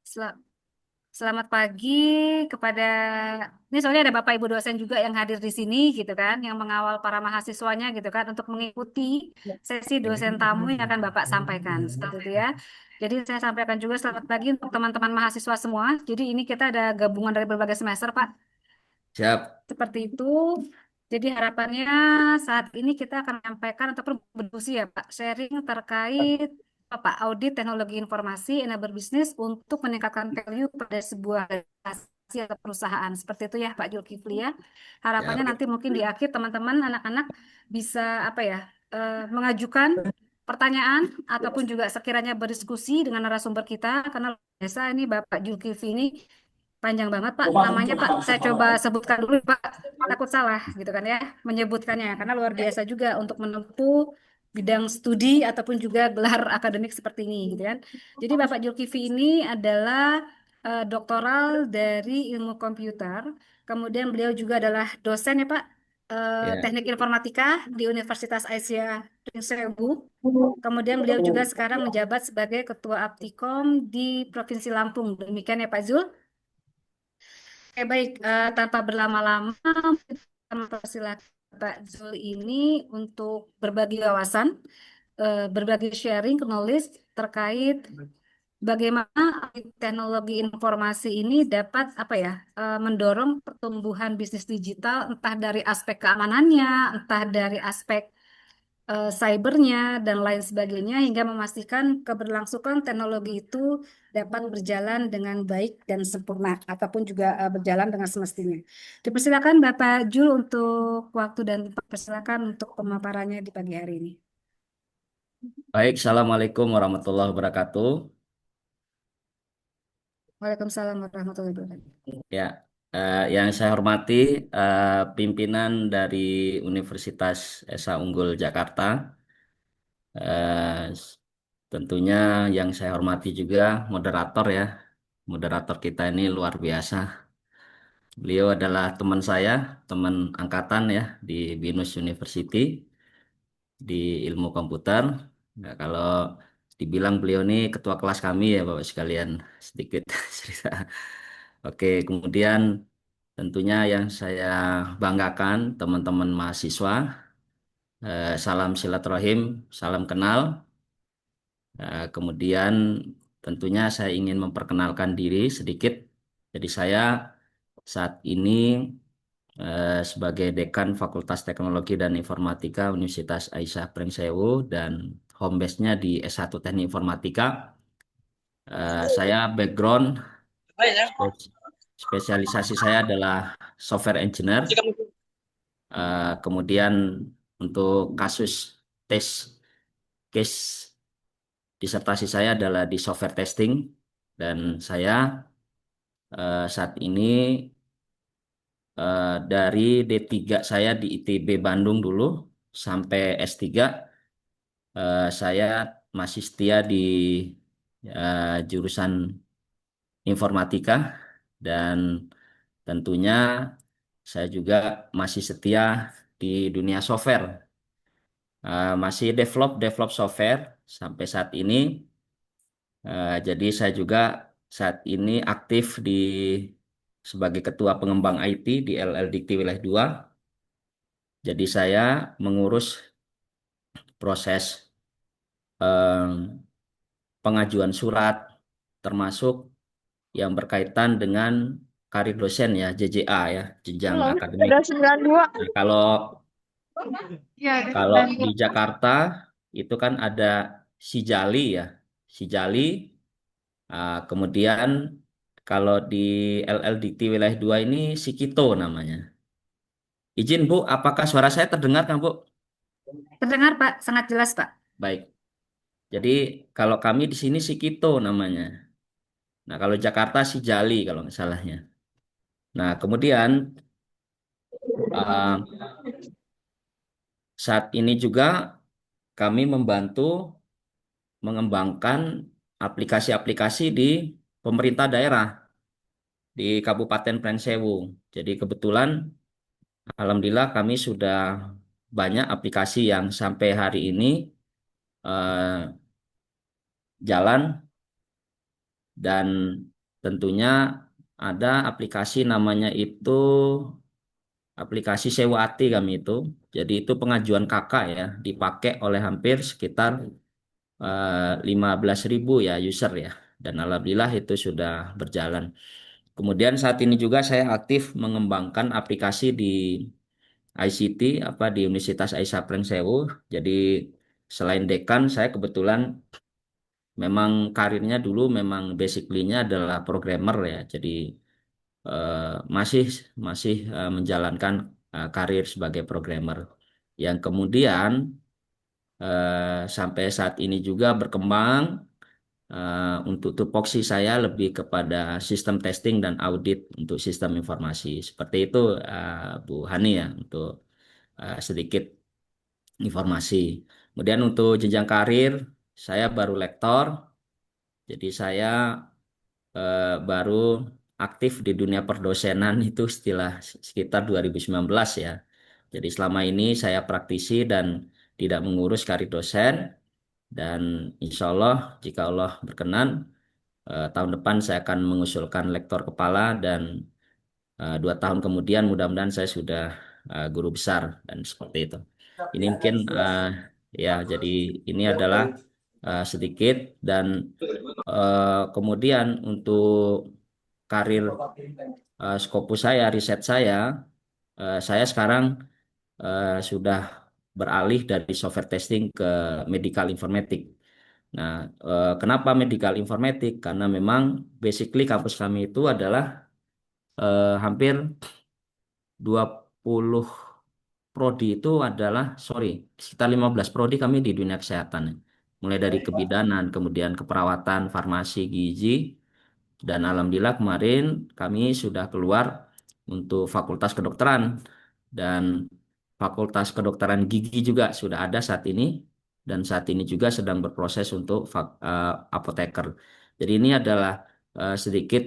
Sel- Selamat pagi kepada ini soalnya ada Bapak Ibu dosen juga yang hadir di sini gitu kan, yang mengawal para mahasiswanya gitu kan untuk mengikuti sesi dosen tamu yang akan Bapak sampaikan seperti itu ya. Jadi saya sampaikan juga selamat pagi untuk teman-teman mahasiswa semua. Jadi ini kita ada gabungan dari berbagai semester, Pak. Siap. Seperti itu. Jadi harapannya saat ini kita akan menyampaikan ataupun berdiskusi ya Pak, sharing terkait Pak audit teknologi informasi enabler bisnis untuk meningkatkan value pada sebuah organisasi atau perusahaan. Seperti itu ya Pak Julkifli ya. Harapannya Siap. nanti mungkin di akhir teman-teman anak-anak bisa apa ya mengajukan pertanyaan ataupun juga sekiranya berdiskusi dengan narasumber kita karena biasa ini Bapak Julkifli ini panjang banget Pak namanya Pak. Saya coba sebutkan dulu Pak. Takut salah gitu kan ya menyebutkannya karena luar biasa juga untuk menempuh bidang studi ataupun juga gelar akademik seperti ini gitu kan. Jadi Bapak Zulkifli ini adalah doktoral dari ilmu komputer. Kemudian beliau juga adalah dosen ya Pak Ya. teknik informatika di Universitas Asia Pringsewu. Kemudian beliau juga sekarang menjabat sebagai Ketua Aptikom di Provinsi Lampung. Demikian ya Pak Zul. Oke, baik. Tanpa berlama-lama, kita mempersilahkan Pak Zul ini untuk berbagi wawasan, berbagi sharing knowledge terkait bagaimana teknologi informasi ini dapat apa ya, mendorong pertumbuhan bisnis digital, entah dari aspek keamanannya, entah dari aspek cybernya dan lain sebagainya hingga memastikan keberlangsungan teknologi itu dapat berjalan dengan baik dan sempurna ataupun juga berjalan dengan semestinya. Dipersilakan Bapak Jul untuk waktu dan persilakan untuk pemaparannya di pagi hari ini. Baik, Assalamualaikum warahmatullahi wabarakatuh. Waalaikumsalam warahmatullahi wabarakatuh. Ya, yang saya hormati pimpinan dari Universitas Esa Unggul Jakarta. Eh, Tentunya yang saya hormati juga moderator ya. Moderator kita ini luar biasa. Beliau adalah teman saya, teman angkatan ya di BINUS University di ilmu komputer. Nah, kalau dibilang beliau ini ketua kelas kami ya Bapak sekalian, sedikit cerita. Oke, kemudian tentunya yang saya banggakan teman-teman mahasiswa, salam silaturahim, salam kenal. Kemudian tentunya saya ingin memperkenalkan diri sedikit. Jadi saya saat ini sebagai Dekan Fakultas Teknologi dan Informatika Universitas Aisyah Pringsewu dan home base-nya di S1 Teknik Informatika. Saya background spesialisasi saya adalah software engineer. Kemudian untuk kasus tes case disertasi saya adalah di software testing dan saya saat ini dari D3 saya di ITB Bandung dulu sampai S3 saya masih setia di jurusan informatika dan tentunya saya juga masih setia di dunia software. Masih develop develop software sampai saat ini. Jadi saya juga saat ini aktif di sebagai ketua pengembang IT di LL Dikti Wilayah 2. Jadi saya mengurus proses em, pengajuan surat termasuk yang berkaitan dengan karir dosen ya JJA ya jenjang Belum, akademik. udah 92. Nah, kalau Ya, udah kalau di 92. Jakarta itu kan ada Sijali ya, Sijali. Kemudian kalau di LLDT wilayah 2 ini Sikito namanya. Izin Bu, apakah suara saya terdengar kan Bu? Terdengar Pak, sangat jelas Pak. Baik. Jadi kalau kami di sini Sikito namanya. Nah kalau Jakarta Sijali kalau nggak salahnya. Nah kemudian uh, saat ini juga kami membantu mengembangkan aplikasi-aplikasi di pemerintah daerah di Kabupaten Pringsewu. Jadi kebetulan alhamdulillah kami sudah banyak aplikasi yang sampai hari ini eh, jalan dan tentunya ada aplikasi namanya itu aplikasi Sewati kami itu. Jadi itu pengajuan kakak ya, dipakai oleh hampir sekitar 15.000 ya user ya. Dan alhamdulillah itu sudah berjalan. Kemudian saat ini juga saya aktif mengembangkan aplikasi di ICT apa di Universitas Aisyah Pringsewu. Jadi selain dekan, saya kebetulan memang karirnya dulu memang basically-nya adalah programmer ya. Jadi eh, masih masih menjalankan karir sebagai programmer. Yang kemudian sampai saat ini juga berkembang untuk tupoksi saya lebih kepada sistem testing dan audit untuk sistem informasi. Seperti itu Bu Hani ya untuk sedikit informasi. Kemudian untuk jenjang karir, saya baru lektor, jadi saya baru aktif di dunia perdosenan itu setelah sekitar 2019 ya. Jadi selama ini saya praktisi dan tidak mengurus karir dosen dan insya Allah jika Allah berkenan tahun depan saya akan mengusulkan lektor kepala dan 2 tahun kemudian mudah-mudahan saya sudah guru besar dan seperti itu. Ini mungkin ya jadi ini adalah sedikit dan kemudian untuk karir Scopus saya, riset saya sekarang sudah beralih dari software testing ke medical informatik. Nah, kenapa medical informatik? Karena memang basically kampus kami itu adalah hampir 20 prodi itu adalah, sorry, sekitar 15 prodi kami di dunia kesehatan. Mulai dari kebidanan, kemudian keperawatan, farmasi, gizi, dan alhamdulillah kemarin kami sudah keluar untuk fakultas kedokteran dan fakultas kedokteran gigi juga sudah ada saat ini dan saat ini juga sedang berproses untuk apoteker. Jadi ini adalah sedikit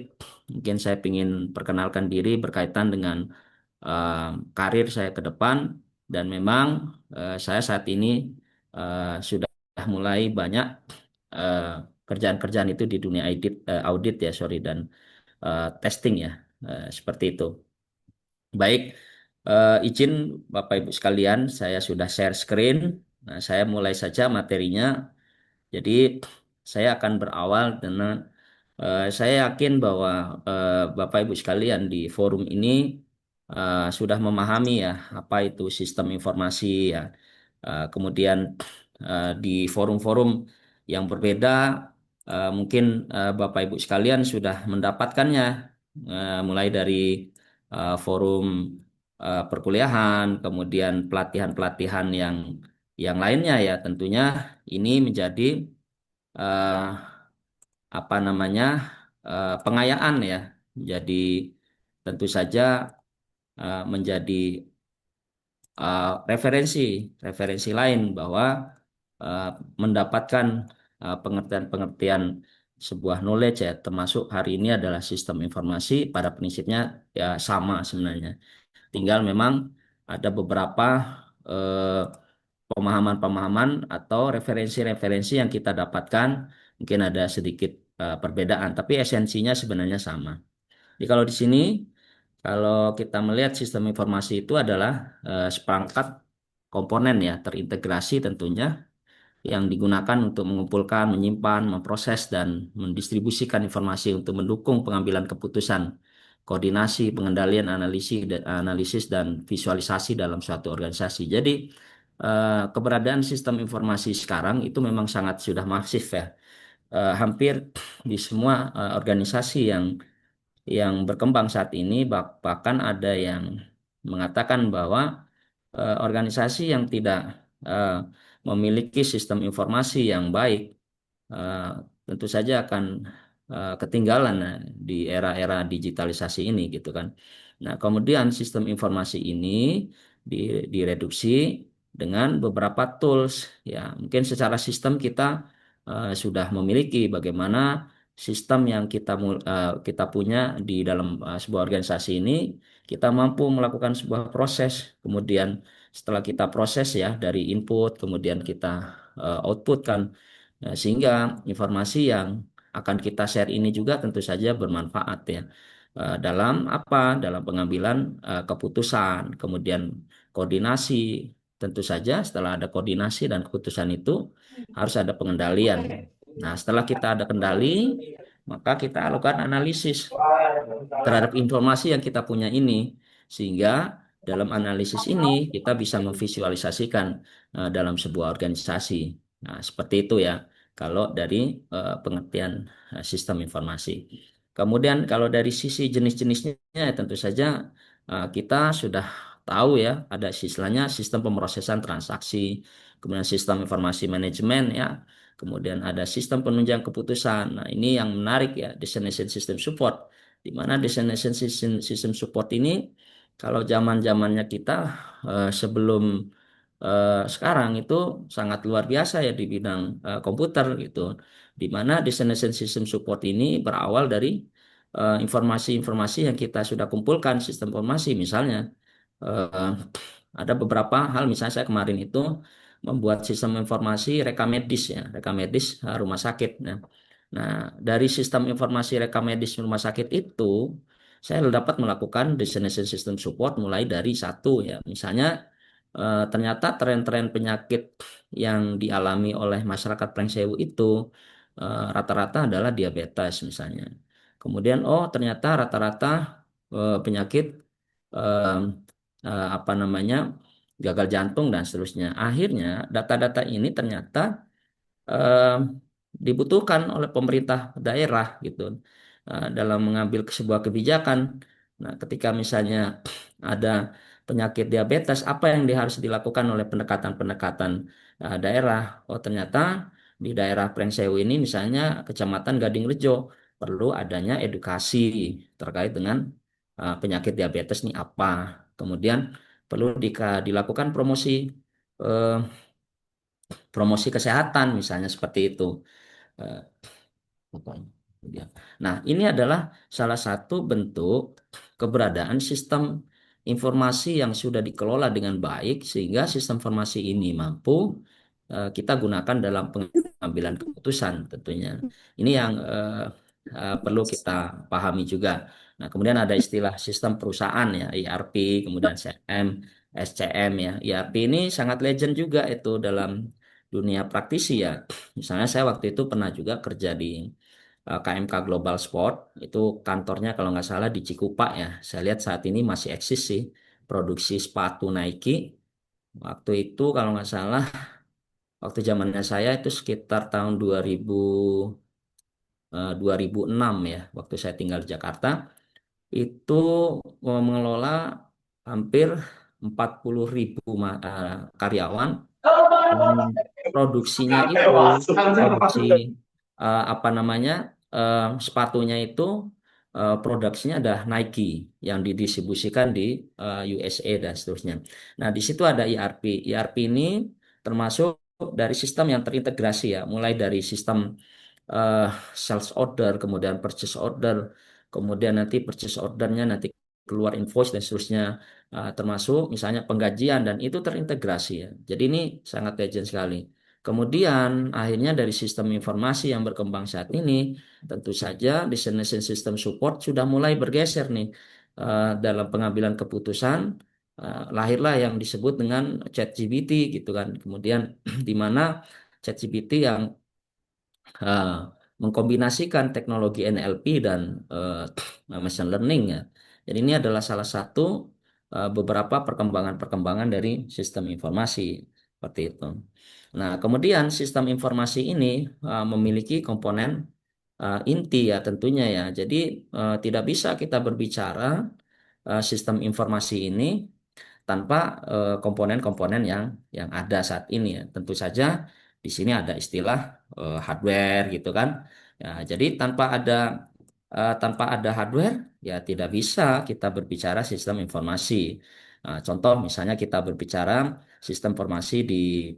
mungkin saya ingin perkenalkan diri berkaitan dengan eh, karir saya ke depan dan memang saya saat ini sudah mulai banyak eh, kerjaan-kerjaan itu di dunia audit ya sorry dan testing ya seperti itu. Baik, izin Bapak Ibu sekalian, saya sudah share screen. Nah, saya mulai saja materinya. Jadi saya akan berawal dengan saya yakin bahwa Bapak Ibu sekalian di forum ini sudah memahami ya apa itu sistem informasi ya. Kemudian di forum-forum yang berbeda mungkin Bapak Ibu sekalian sudah mendapatkannya mulai dari forum perkuliahan, kemudian pelatihan-pelatihan yang lainnya ya tentunya ini menjadi eh, apa namanya pengayaan ya. Jadi tentu saja menjadi referensi referensi lain bahwa eh, mendapatkan pengertian-pengertian sebuah knowledge ya termasuk hari ini adalah sistem informasi pada prinsipnya ya sama sebenarnya. Tinggal memang ada beberapa eh, pemahaman-pemahaman atau referensi-referensi yang kita dapatkan mungkin ada sedikit perbedaan, tapi esensinya sebenarnya sama. Jadi kalau di sini, kalau kita melihat sistem informasi itu adalah seperangkat komponen ya, terintegrasi tentunya yang digunakan untuk mengumpulkan, menyimpan, memproses, dan mendistribusikan informasi untuk mendukung pengambilan keputusan, koordinasi, pengendalian, analisis, dan visualisasi dalam suatu organisasi. Jadi, keberadaan sistem informasi sekarang itu memang sangat sudah masif ya. Hampir di semua organisasi yang berkembang saat ini, bahkan ada yang mengatakan bahwa organisasi yang tidak eh, memiliki sistem informasi yang baik eh, tentu saja akan ketinggalan di era-era digitalisasi ini gitu kan. Nah, kemudian sistem informasi ini direduksi dengan beberapa tools ya. Mungkin secara sistem kita sudah memiliki bagaimana sistem yang kita punya di dalam sebuah organisasi ini kita mampu melakukan sebuah proses. Kemudian setelah kita proses ya dari input kemudian kita output kan. Nah, sehingga informasi yang akan kita share ini juga tentu saja bermanfaat ya. Dalam apa? Dalam pengambilan keputusan, kemudian koordinasi. Tentu saja setelah ada koordinasi dan keputusan itu harus ada pengendalian. Nah, setelah kita ada kendali, maka kita lakukan analisis terhadap informasi yang kita punya ini, sehingga dalam analisis ini kita bisa memvisualisasikan dalam sebuah organisasi. Nah, seperti itu ya, kalau dari pengertian sistem informasi. Kemudian kalau dari sisi jenis-jenisnya, tentu saja kita sudah tahu ya, ada istilahnya sistem pemrosesan transaksi, kemudian sistem informasi manajemen ya, kemudian ada sistem penunjang keputusan. Nah, ini yang menarik ya, destination system support, di mana destination system support ini kalau zaman-zamannya kita sebelum sekarang itu sangat luar biasa ya di bidang komputer gitu. Di mana destination system support ini berawal dari informasi-informasi yang kita sudah kumpulkan sistem informasi, misalnya eh, ada beberapa hal, misalnya saya kemarin itu membuat sistem informasi rekam medis ya, rekam medis rumah sakit. Nah, dari sistem informasi rekam medis rumah sakit itu, saya dapat melakukan destination system support mulai dari satu ya, misalnya ternyata tren-tren penyakit yang dialami oleh masyarakat Plengsewu itu rata-rata adalah diabetes misalnya. Kemudian, oh ternyata rata-rata penyakit eh, apa namanya gagal jantung dan seterusnya. Akhirnya data-data ini ternyata eh, dibutuhkan oleh pemerintah daerah gitu dalam mengambil sebuah kebijakan. Nah, ketika misalnya ada penyakit diabetes, apa yang harus dilakukan oleh pendekatan-pendekatan daerah? Oh, ternyata di daerah Prengsewu ini misalnya Kecamatan Gadingrejo perlu adanya edukasi terkait dengan penyakit diabetes ini apa. Kemudian perlu dilakukan eh, promosi kesehatan misalnya seperti itu. Eh, Pokoknya. Ya. Nah, ini adalah salah satu bentuk keberadaan sistem informasi yang sudah dikelola dengan baik sehingga sistem informasi ini mampu kita gunakan dalam pengambilan keputusan tentunya. Ini yang perlu kita pahami juga. Nah, kemudian ada istilah sistem perusahaan ya, ERP, kemudian CM, SCM ya. ERP ini sangat legend juga itu dalam dunia praktisi ya. Misalnya saya waktu itu pernah juga kerja di KMK Global Sport, itu kantornya kalau nggak salah di Cikupa ya. Saya lihat saat ini masih eksis sih, produksi sepatu Nike. Waktu itu kalau nggak salah, waktu zamannya saya itu sekitar tahun 2006 ya, waktu saya tinggal di Jakarta, itu mengelola hampir 40.000 karyawan. Dan produksinya itu, produksi apa namanya, sepatunya itu produksinya ada Nike yang didistribusikan di USA dan seterusnya. Nah, di situ ada ERP. ERP ini termasuk dari sistem yang terintegrasi ya, mulai dari sistem eh, sales order, kemudian purchase order, kemudian nanti purchase ordernya nanti keluar invoice dan seterusnya, termasuk misalnya penggajian dan itu terintegrasi ya. Jadi ini sangat legend sekali. Kemudian akhirnya dari sistem informasi yang berkembang saat ini, tentu saja destination system support sudah mulai bergeser nih dalam pengambilan keputusan. Lahirlah yang disebut dengan ChatGPT gitu kan. Kemudian di mana ChatGPT yang eh, mengkombinasikan teknologi NLP dan machine learning ya. Jadi ini adalah salah satu beberapa perkembangan-perkembangan dari sistem informasi seperti itu. Nah, kemudian sistem informasi ini memiliki komponen inti ya tentunya ya. Jadi tidak bisa kita berbicara sistem informasi ini tanpa komponen-komponen yang ada saat ini ya. Tentu saja di sini ada istilah hardware gitu kan. Ya, jadi tanpa ada hardware ya tidak bisa kita berbicara sistem informasi. Contoh misalnya kita berbicara sistem informasi di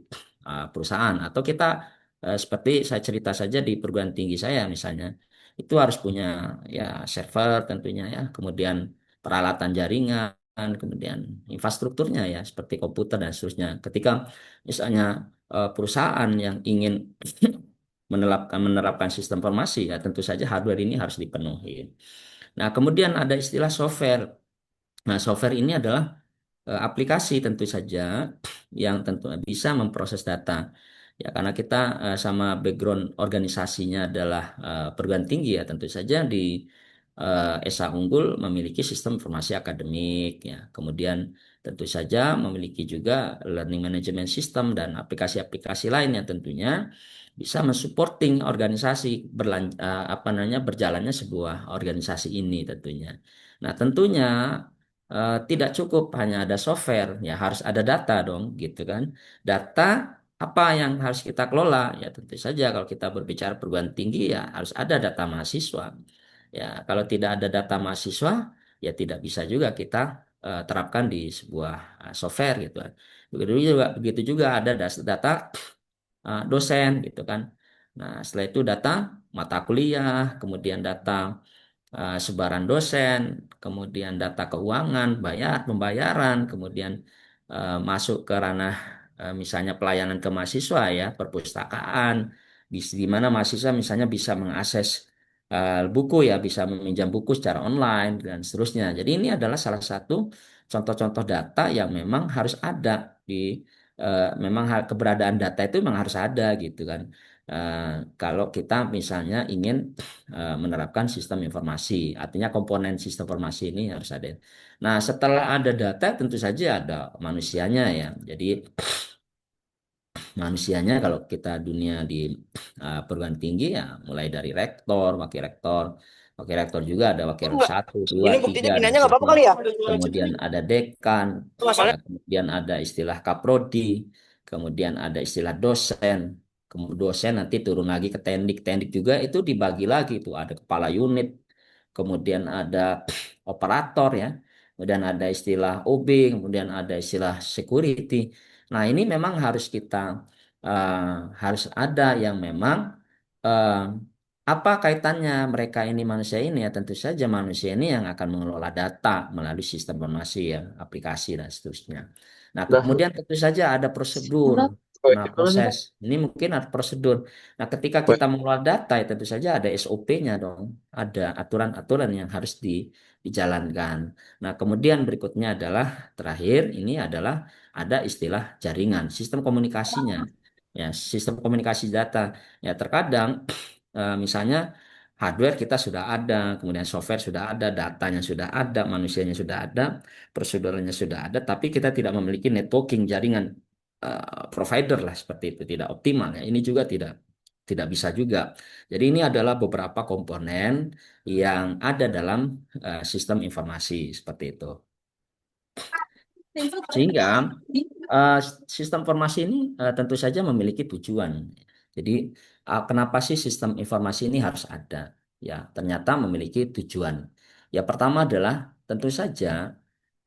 perusahaan atau kita seperti saya cerita saja di perguruan tinggi saya misalnya itu harus punya ya server tentunya ya, kemudian peralatan jaringan, kemudian infrastrukturnya ya seperti komputer dan seterusnya. Ketika misalnya perusahaan yang ingin menerapkan sistem informasi ya tentu saja hardware ini harus dipenuhi. Nah, kemudian ada istilah software. Nah, software ini adalah aplikasi tentu saja yang tentu bisa memproses data. Ya, karena kita sama background organisasinya adalah perguruan tinggi ya, tentu saja di SA Unggul memiliki sistem informasi akademik ya. Kemudian tentu saja memiliki juga learning management system dan aplikasi-aplikasi lain yang tentunya bisa mensupporting organisasi apa namanya berjalannya sebuah organisasi ini tentunya. Nah, tentunya tidak cukup hanya ada software, ya harus ada data dong, gitu kan. Data apa yang harus kita kelola? Ya tentu saja kalau kita berbicara perguruan tinggi ya harus ada data mahasiswa. Ya kalau tidak ada data mahasiswa ya tidak bisa juga kita terapkan di sebuah software gitu kan. Begitu juga ada data dosen gitu kan. Nah, setelah itu data mata kuliah, kemudian data sebaran dosen, kemudian data keuangan, pembayaran, kemudian masuk ke ranah misalnya pelayanan ke mahasiswa ya, perpustakaan, di mana mahasiswa misalnya bisa mengakses buku ya, bisa meminjam buku secara online dan seterusnya. Jadi ini adalah salah satu contoh-contoh data yang memang harus ada di memang keberadaan data itu memang harus ada gitu kan. Eh, Kalau kita misalnya ingin menerapkan sistem informasi. Artinya komponen sistem informasi ini harus ada. Nah, setelah ada data tentu saja ada manusianya ya. Jadi manusianya kalau kita dunia di perguruan tinggi ya mulai dari rektor, wakil rektor juga ada wakil rektor satu, dua, Ini tiga buktinya dan pindahannya nggak apa-apa seterusnya. kali ya? Kemudian ada dekan, ya, Masalah. kemudian ada istilah kaprodi, kemudian ada istilah dosen. Kemudian dosen nanti turun lagi ke tendik, tendik juga itu dibagi lagi itu ada kepala unit, kemudian ada operator ya, kemudian ada istilah OB, kemudian ada istilah security. Nah, ini memang harus kita eh, harus ada yang memang eh, apa kaitannya mereka ini manusia ini ya tentu saja manusia ini yang akan mengelola data melalui sistem informasi ya, aplikasi dan seterusnya. Nah, Udah. kemudian tentu saja ada prosedur. Nah, proses ini mungkin ada prosedur. Nah, ketika kita mengelola data ya tentu saja ada SOP-nya dong, ada aturan-aturan yang harus dijalankan. Nah, kemudian berikutnya adalah terakhir ini adalah ada istilah jaringan, sistem komunikasinya. Ya, sistem komunikasi data. Ya, terkadang misalnya hardware kita sudah ada, kemudian software sudah ada, datanya sudah ada, manusianya sudah ada, prosedurnya sudah ada, tapi kita tidak memiliki networking jaringan provider lah seperti itu, tidak optimal ya. Ini juga tidak tidak bisa juga. Jadi ini adalah beberapa komponen yang ada dalam sistem informasi seperti itu. Sehingga eh, sistem informasi ini tentu saja memiliki tujuan. Jadi kenapa sih sistem informasi ini harus ada? Ya, ternyata memiliki tujuan. Ya, pertama adalah tentu saja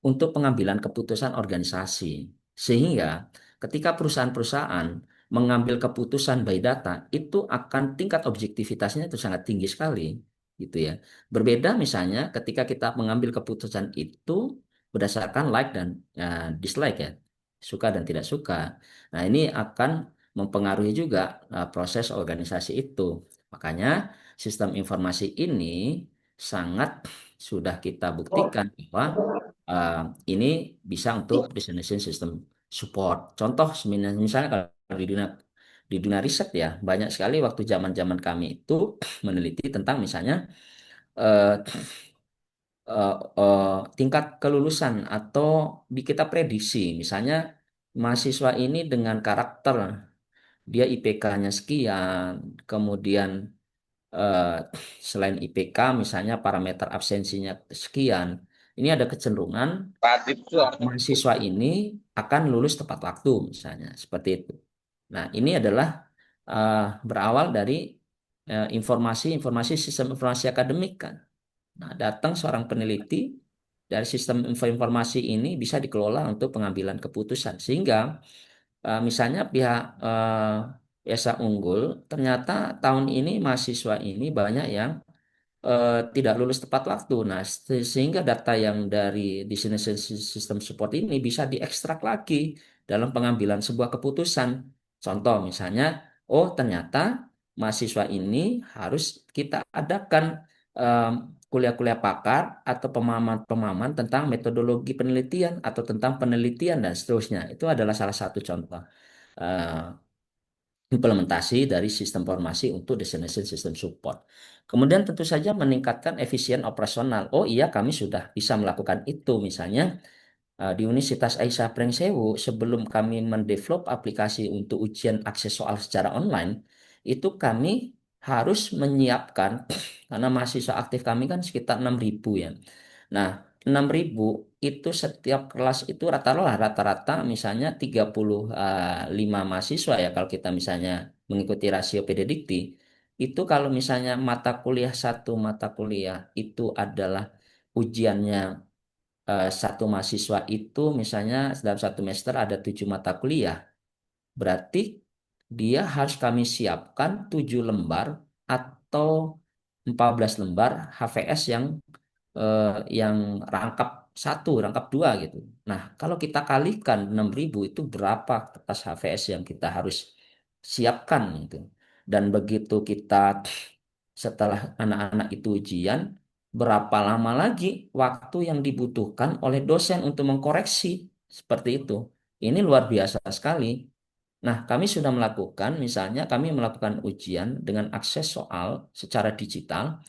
untuk pengambilan keputusan organisasi. Sehingga ketika perusahaan-perusahaan mengambil keputusan by data, itu akan tingkat objektivitasnya itu sangat tinggi sekali, gitu ya. Berbeda misalnya ketika kita mengambil keputusan itu berdasarkan like dan dislike ya, suka dan tidak suka. Nah, ini akan mempengaruhi juga proses organisasi itu. Makanya sistem informasi ini sangat sudah kita buktikan bahwa eh, ini bisa untuk destination system support. Contoh misalnya kalau di dunia riset ya banyak sekali waktu zaman-zaman kami itu meneliti tentang misalnya eh, eh, eh, tingkat kelulusan atau kita prediksi misalnya mahasiswa ini dengan karakter dia IPK-nya sekian, kemudian eh, selain IPK misalnya parameter absensinya sekian, ini ada kecenderungan mahasiswa ini akan lulus tepat waktu misalnya seperti itu. Nah, ini adalah eh, berawal dari informasi-informasi sistem informasi akademik kan. Nah, datang seorang peneliti dari sistem informasi ini bisa dikelola untuk pengambilan keputusan sehingga misalnya pihak Esa Unggul ternyata tahun ini mahasiswa ini banyak yang tidak lulus tepat waktu. Nah, sehingga data yang dari destination system support ini bisa diekstrak lagi dalam pengambilan sebuah keputusan. Contoh misalnya, oh ternyata mahasiswa ini harus kita adakan em, kuliah-kuliah pakar atau pemahaman-pemahaman tentang metodologi penelitian atau tentang penelitian dan seterusnya. Itu adalah salah satu contoh eh, implementasi dari sistem formasi untuk destination system support. Kemudian tentu saja meningkatkan efisien operasional. Oh iya, kami sudah bisa melakukan itu. Misalnya di Universitas Aisyah Pringsewu, sebelum kami mendevelop aplikasi untuk ujian akses soal secara online, itu kami harus menyiapkan, karena mahasiswa aktif kami kan sekitar 6.000 ya. Nah, 6.000 itu setiap kelas itu rata-rata misalnya 35 mahasiswa ya, kalau kita misalnya mengikuti rasio PD Dikti, itu kalau misalnya satu mata kuliah itu adalah ujiannya satu mahasiswa itu misalnya dalam satu semester ada 7 mata kuliah, berarti dia harus kami siapkan 7 lembar atau 14 lembar HVS eh, yang rangkap satu, rangkap dua gitu. Nah, kalau kita kalikan 6.000 itu berapa kertas HVS yang kita harus siapkan gitu. Dan begitu kita setelah anak-anak itu ujian, berapa lama lagi waktu yang dibutuhkan oleh dosen untuk mengkoreksi seperti itu. Ini luar biasa sekali. Nah, kami sudah melakukan, misalnya kami melakukan ujian dengan akses soal secara digital,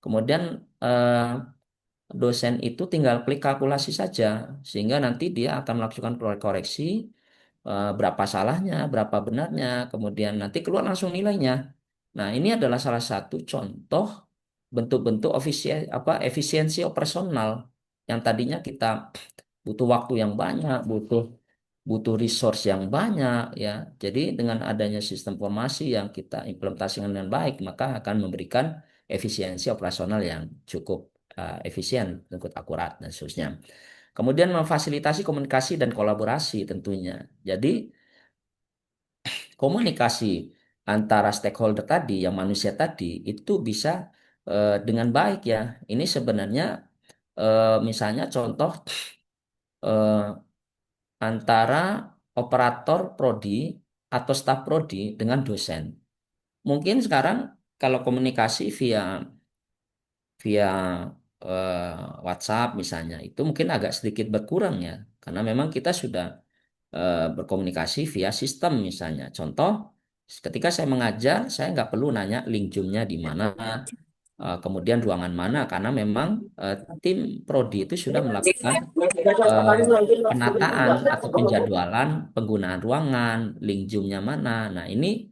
kemudian eh, dosen itu tinggal klik kalkulasi saja, sehingga nanti dia akan melakukan koreksi berapa salahnya, berapa benarnya, kemudian nanti keluar langsung nilainya. Nah, ini adalah salah satu contoh bentuk-bentuk efisiensi operasional yang tadinya kita butuh waktu yang banyak, butuh butuh resource yang banyak ya. Jadi dengan adanya sistem formasi yang kita implementasikan dengan baik, maka akan memberikan efisiensi operasional yang cukup efisien, cukup akurat dan seterusnya. Kemudian memfasilitasi komunikasi dan kolaborasi tentunya. Jadi komunikasi antara stakeholder tadi, yang manusia tadi, itu bisa dengan baik ya. Ini sebenarnya misalnya contoh eh, antara operator prodi atau staf prodi dengan dosen. Mungkin sekarang kalau komunikasi via via WhatsApp misalnya, itu mungkin agak sedikit berkurang ya, karena memang kita sudah berkomunikasi via sistem misalnya. Contoh, ketika saya mengajar, saya nggak perlu nanya link Zoom-nya di mana, kemudian ruangan mana, karena memang tim prodi itu sudah melakukan eh, penataan atau penjadwalan penggunaan ruangan, link Zoom-nya mana. Nah, ini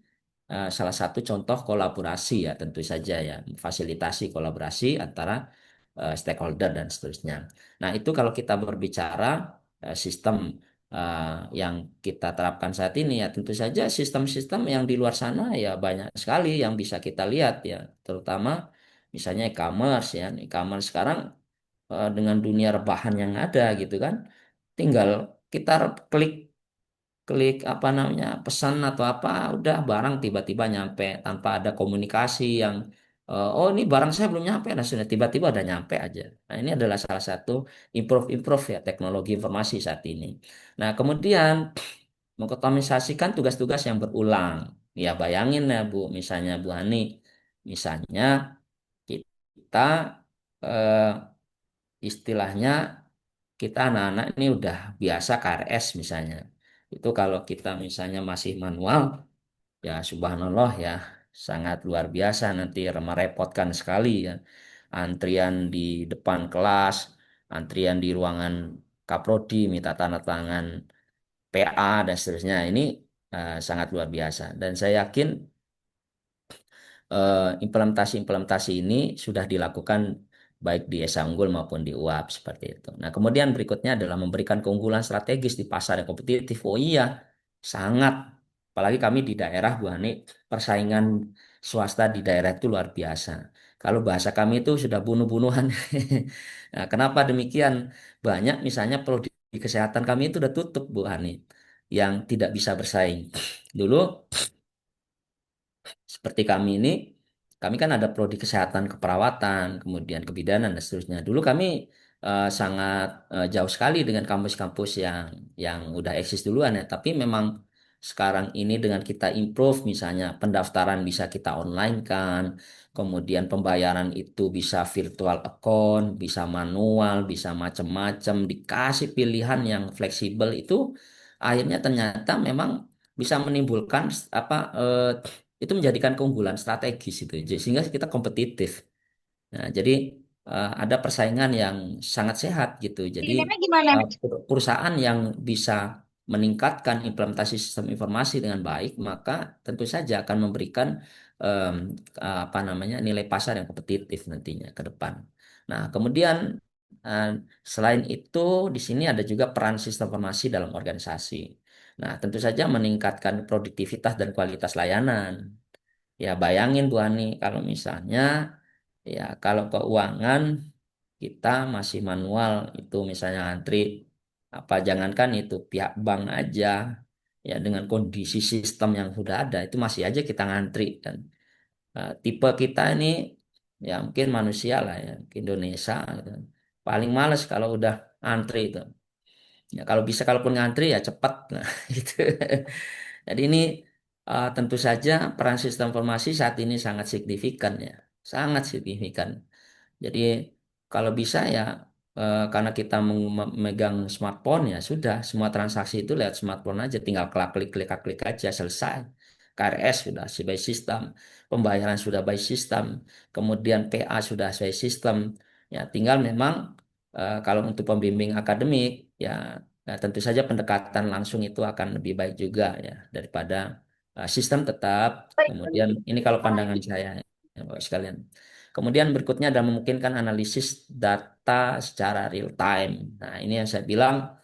salah satu contoh kolaborasi ya, tentu saja ya, fasilitasi kolaborasi antara stakeholder dan seterusnya. Nah, itu kalau kita berbicara sistem eh, yang kita terapkan saat ini ya, tentu saja sistem-sistem yang di luar sana ya banyak sekali yang bisa kita lihat ya, terutama misalnya e-commerce ya. E-commerce sekarang dengan dunia rebahan yang ada gitu kan, tinggal kita klik klik apa namanya pesan atau apa, udah barang tiba-tiba nyampe tanpa ada komunikasi yang oh ini barang saya belum nyampe, nah sudah tiba-tiba udah nyampe aja. Nah, ini adalah salah satu improve ya teknologi informasi saat ini. Nah, kemudian mengoptimalisasikan tugas-tugas yang berulang. Ya bayangin ya Bu, misalnya Bu Hani, misalnya kita eh, istilahnya kita anak-anak ini udah biasa KRS misalnya. Itu kalau kita misalnya masih manual, ya subhanallah ya, sangat luar biasa nanti merepotkan sekali ya. Antrian di depan kelas, antrian di ruangan kaprodi, minta tanda tangan PA dan seterusnya. Ini sangat luar biasa. Dan saya yakin implementasi-implementasi ini sudah dilakukan baik di Esa Unggul maupun di UAP seperti itu. Nah, kemudian berikutnya adalah memberikan keunggulan strategis di pasar yang kompetitif. Oh iya, sangat. Apalagi kami di daerah, Bu Hani, persaingan swasta di daerah itu luar biasa. Kalau bahasa kami itu sudah bunuh-bunuhan. Nah, kenapa demikian? Banyak misalnya prodi kesehatan kami itu udah tutup, Bu Hani, yang tidak bisa bersaing. Dulu seperti kami kan ada prodi kesehatan keperawatan, kemudian kebidanan dan seterusnya. Dulu kami sangat jauh sekali dengan kampus-kampus yang udah eksis duluan ya. Tapi memang sekarang ini dengan kita improve, misalnya pendaftaran bisa kita online kan, kemudian pembayaran itu bisa virtual account, bisa manual, bisa macam-macam, dikasih pilihan yang fleksibel itu, akhirnya ternyata memang bisa menimbulkan apa itu menjadikan keunggulan strategis itu, sehingga kita kompetitif. Nah, jadi ada persaingan yang sangat sehat gitu. Jadi Sistemnya gimana? perusahaan yang bisa meningkatkan implementasi sistem informasi dengan baik, maka tentu saja akan memberikan em, apa namanya nilai pasar yang kompetitif nantinya ke depan. Nah, kemudian eh, selain itu di sini ada juga peran sistem informasi dalam organisasi. Nah, tentu saja meningkatkan produktivitas dan kualitas layanan. Ya, bayangin Bu Ani, kalau misalnya ya kalau keuangan kita masih manual itu misalnya antri apa jangankan itu pihak bank aja ya dengan kondisi sistem yang sudah ada itu masih aja kita ngantri dan tipe kita ini ya mungkin manusia lah ya ke Indonesia gitu. Paling males kalau udah antri itu. Ya kalau bisa kalaupun ngantri ya cepat nah, gitu. Jadi ini tentu saja peran sistem informasi saat ini sangat signifikan ya, sangat signifikan. Jadi kalau bisa ya karena kita memegang smartphone ya sudah semua transaksi itu lewat smartphone aja tinggal klik aja selesai. KRS sudah by sistem, pembayaran sudah by sistem, kemudian PA sudah by sistem. Ya tinggal memang kalau untuk pembimbing akademik ya, tentu saja pendekatan langsung itu akan lebih baik juga ya daripada sistem tetap. Kemudian ini kalau pandangan saya ya, Bapak sekalian. Kemudian berikutnya adalah memungkinkan analisis data secara real time. Nah, ini yang saya bilang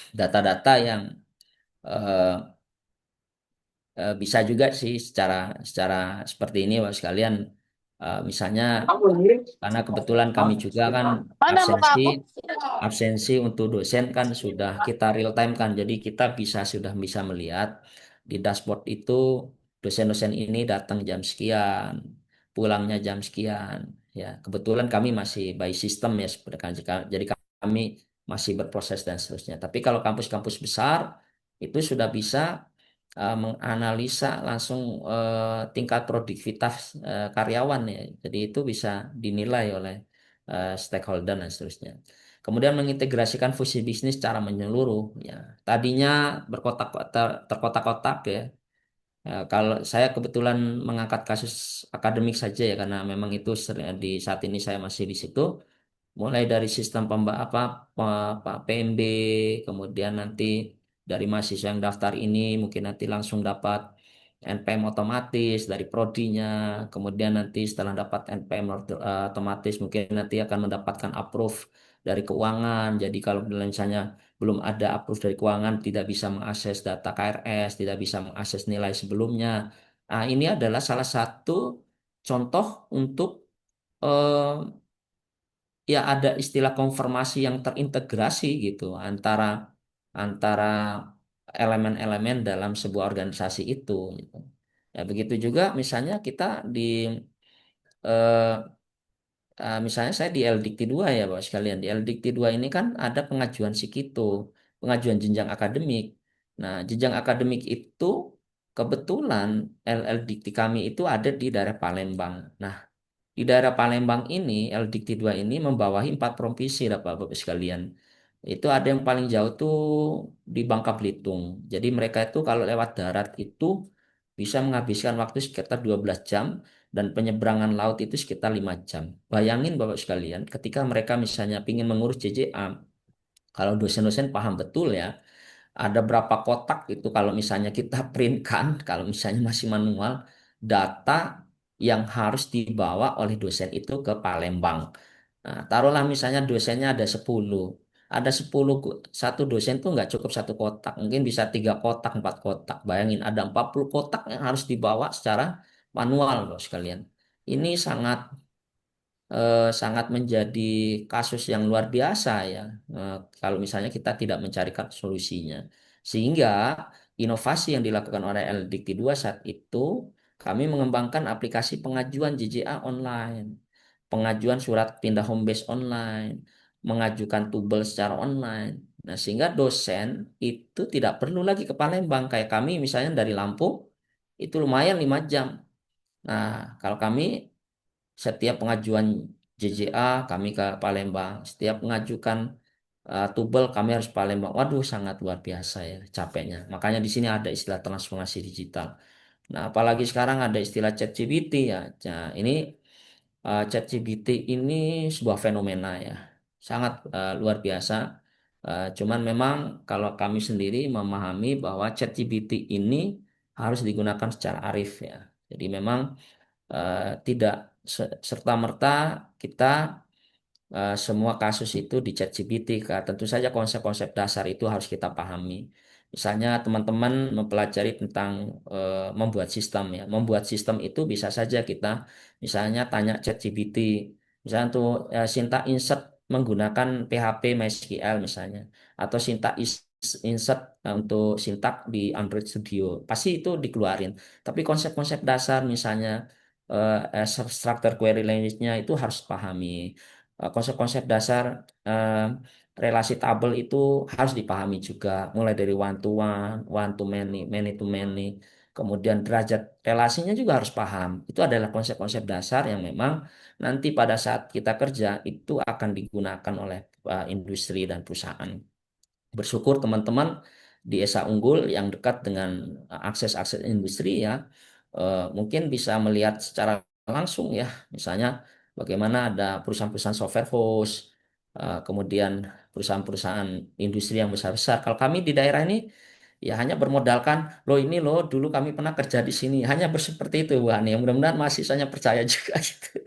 data-data yang eh, bisa juga sih secara secara seperti ini Bapak sekalian. Misalnya karena kebetulan kami juga kan Mana muka absensi aku? absensi untuk dosen kan sudah kita real time kan. Jadi kita sudah bisa melihat di dashboard itu dosen-dosen ini datang jam sekian, pulangnya jam sekian. Ya, kebetulan kami masih by system ya seperti kan. Jadi kami masih berproses dan seterusnya. Tapi kalau kampus-kampus besar itu sudah bisa menganalisa langsung tingkat produktivitas karyawan ya. Jadi itu bisa dinilai oleh stakeholder dan seterusnya. Kemudian mengintegrasikan fungsi bisnis secara menyeluruh. Ya, tadinya terkotak-kotak ya. Kalau saya kebetulan mengangkat kasus akademik saja ya karena memang itu di saat ini saya masih di situ. Mulai dari sistem PMB, kemudian nanti dari mahasiswa yang daftar ini mungkin nanti langsung dapat NPM otomatis dari prodinya, kemudian nanti setelah dapat NPM otomatis mungkin nanti akan mendapatkan approve dari keuangan. Jadi kalau misalnya belum ada approve dari keuangan, tidak bisa mengakses data KRS, tidak bisa mengakses nilai sebelumnya. Nah, ini adalah salah satu contoh untuk eh, ya ada istilah konfirmasi yang terintegrasi gitu antara antara elemen-elemen dalam sebuah organisasi itu gitu. Ya begitu juga misalnya kita di eh, misalnya saya di LDikti 2 ya Bapak sekalian. Di LDikti 2 ini kan ada pengajuan Sikito, pengajuan jenjang akademik. Nah, jenjang akademik itu kebetulan LLDikti kami itu ada di daerah Palembang. Nah, di daerah Palembang ini, LDikti 2 ini membawahi 4 provinsi lah Bapak-Bapak sekalian. Itu ada yang paling jauh tuh di Bangka Belitung. Jadi mereka itu kalau lewat darat itu bisa menghabiskan waktu sekitar 12 jam dan penyeberangan laut itu sekitar 5 jam. Bayangin Bapak sekalian, ketika mereka misalnya ingin mengurus JJA, kalau dosen-dosen paham betul ya, ada berapa kotak itu kalau misalnya kita printkan, kalau misalnya masih manual, data yang harus dibawa oleh dosen itu ke Palembang. Nah, taruhlah misalnya dosennya ada 10. Ada 10, satu dosen tuh nggak cukup satu kotak. Mungkin bisa 3 kotak, 4 kotak. Bayangin ada 40 kotak yang harus dibawa secara manual loh sekalian. Ini sangat menjadi kasus yang luar biasa ya kalau misalnya kita tidak mencarikan solusinya. Sehingga inovasi yang dilakukan oleh LDikti 2 saat itu kami mengembangkan aplikasi pengajuan JJA online, pengajuan surat pindah home base online, mengajukan tubel secara online. Nah, sehingga dosen itu tidak perlu lagi ke Palembang. Kayak kami misalnya dari Lampung, itu lumayan 5 jam. Nah, kalau kami setiap pengajuan JJA, kami ke Palembang. Setiap mengajukan tubel, kami harus Palembang. Waduh, sangat luar biasa ya capeknya. Makanya di sini ada istilah transformasi digital. Nah, apalagi sekarang ada istilah ChatGPT ya. Nah, ini ChatGPT ini sebuah fenomena ya, sangat luar biasa. Cuman memang kalau kami sendiri memahami bahwa ChatGPT ini harus digunakan secara arif ya. Jadi memang tidak serta-merta kita semua kasus itu di ChatGPT, Kak. Tentu saja konsep-konsep dasar itu harus kita pahami. Misalnya teman-teman mempelajari tentang membuat sistem ya. Membuat sistem itu bisa saja kita misalnya tanya ChatGPT. Misalnya untuk sintak insert menggunakan PHP MySQL misalnya. Atau sintak insert untuk sintak di Android Studio. Pasti itu dikeluarin. Tapi konsep-konsep dasar misalnya structure query language-nya itu harus pahami. Konsep-konsep dasar relasi tabel itu harus dipahami juga, mulai dari one to many, many to many, kemudian derajat relasinya juga harus paham. Itu adalah konsep-konsep dasar yang memang nanti pada saat kita kerja itu akan digunakan oleh industri dan perusahaan. Bersyukur teman-teman di Esa Unggul yang dekat dengan akses-akses industri ya, mungkin bisa melihat secara langsung ya, misalnya bagaimana ada perusahaan-perusahaan software house, kemudian perusahaan-perusahaan industri yang besar-besar. Kalau kami di daerah ini ya hanya bermodalkan, loh ini loh dulu kami pernah kerja di sini, hanya seperti itu Bu Hani. Mudah-mudahan mahasiswanya percaya juga gitu.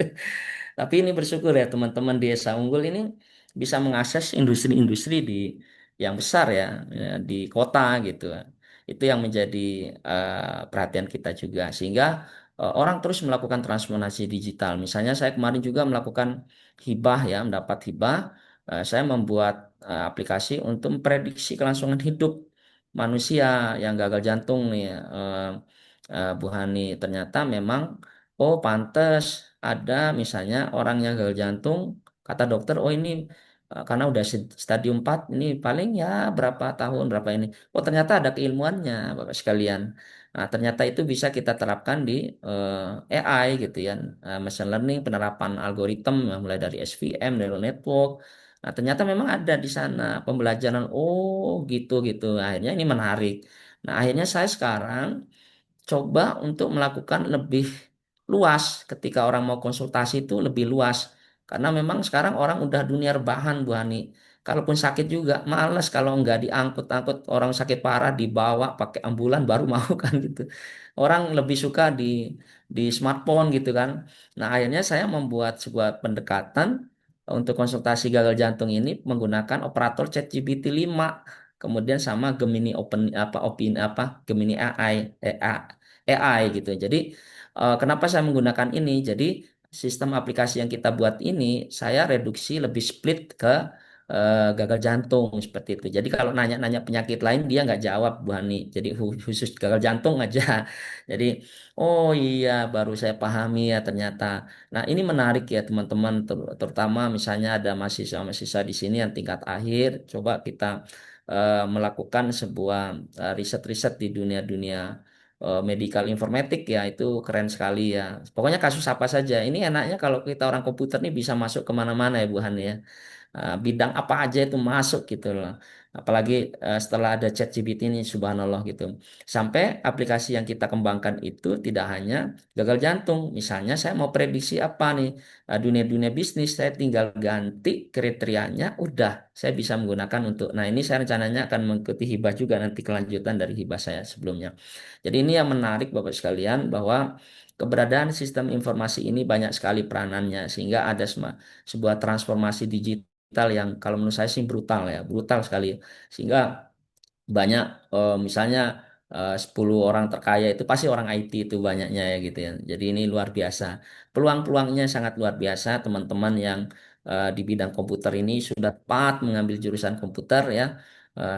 Tapi ini bersyukur ya teman-teman di Desa Unggul ini bisa mengakses industri-industri di yang besar ya, di kota gitu. Itu yang menjadi perhatian kita juga sehingga orang terus melakukan transformasi digital. Misalnya saya kemarin juga melakukan hibah ya, mendapat hibah. Saya membuat aplikasi untuk memprediksi kelangsungan hidup manusia yang gagal jantung nih, Bu Hani. Ternyata memang oh pantes ada misalnya orang yang gagal jantung, kata dokter, oh ini karena udah stadium 4 ini paling ya berapa tahun, berapa ini. Oh ternyata ada keilmuannya, Bapak sekalian. Nah, ternyata itu bisa kita terapkan di AI gitu ya, machine learning, penerapan algoritma, mulai dari SVM, neural network. Nah, ternyata memang ada di sana pembelajaran. Oh gitu gitu. Akhirnya ini menarik. Nah, akhirnya saya sekarang coba untuk melakukan lebih luas ketika orang mau konsultasi itu lebih luas karena memang sekarang orang udah dunia rebahan Bu Hani, kalaupun sakit juga males kalau nggak diangkut-angkut, orang sakit parah dibawa pakai ambulan baru mau kan gitu, orang lebih suka di smartphone gitu kan. Nah akhirnya saya membuat sebuah pendekatan untuk konsultasi gagal jantung ini menggunakan operator ChatGPT 5 kemudian sama Gemini Open apa Opin apa Gemini AI AI gitu. Jadi kenapa saya menggunakan ini? Jadi sistem aplikasi yang kita buat ini saya reduksi lebih split ke gagal jantung seperti itu. Jadi kalau nanya-nanya penyakit lain dia nggak jawab Bu Hani. Jadi khusus gagal jantung aja. Jadi oh iya baru saya pahami ya ternyata. Nah ini menarik ya teman-teman, terutama misalnya ada mahasiswa-mahasiswa di sini yang tingkat akhir. Coba kita melakukan sebuah riset-riset di dunia-dunia medical informatik ya itu keren sekali ya. Pokoknya kasus apa saja. Ini enaknya kalau kita orang komputer nih bisa masuk kemana-mana ya Bu Han ya. Bidang apa aja itu masuk gitu loh. Apalagi setelah ada ChatGPT ini subhanallah gitu. Sampai aplikasi yang kita kembangkan itu tidak hanya gagal jantung. Misalnya saya mau prediksi apa nih dunia-dunia bisnis, saya tinggal ganti kriterianya, udah saya bisa menggunakan untuk. Nah ini saya rencananya akan mengikuti hibah juga nanti kelanjutan dari hibah saya sebelumnya. Jadi ini yang menarik Bapak sekalian bahwa keberadaan sistem informasi ini banyak sekali peranannya sehingga ada sebuah transformasi digital yang kalau menurut saya sih brutal ya, brutal sekali. Sehingga banyak misalnya 10 orang terkaya itu pasti orang IT itu banyaknya ya gitu ya. Jadi ini luar biasa. Peluang-peluangnya sangat luar biasa teman-teman yang di bidang komputer ini sudah tepat mengambil jurusan komputer ya.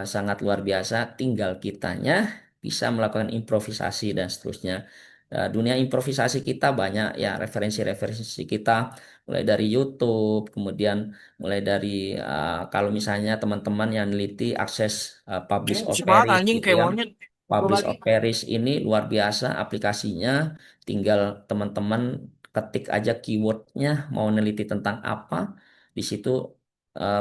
Sangat luar biasa. Tinggal kitanya bisa melakukan improvisasi dan seterusnya. Dunia improvisasi kita banyak ya, referensi-referensi kita mulai dari YouTube, kemudian mulai dari kalau misalnya teman-teman yang neliti akses Publish Si banget Operis anjing gitu kayak ya. monyet. Publish Operis ini luar biasa aplikasinya, tinggal teman-teman ketik aja keywordnya, mau neliti tentang apa, di situ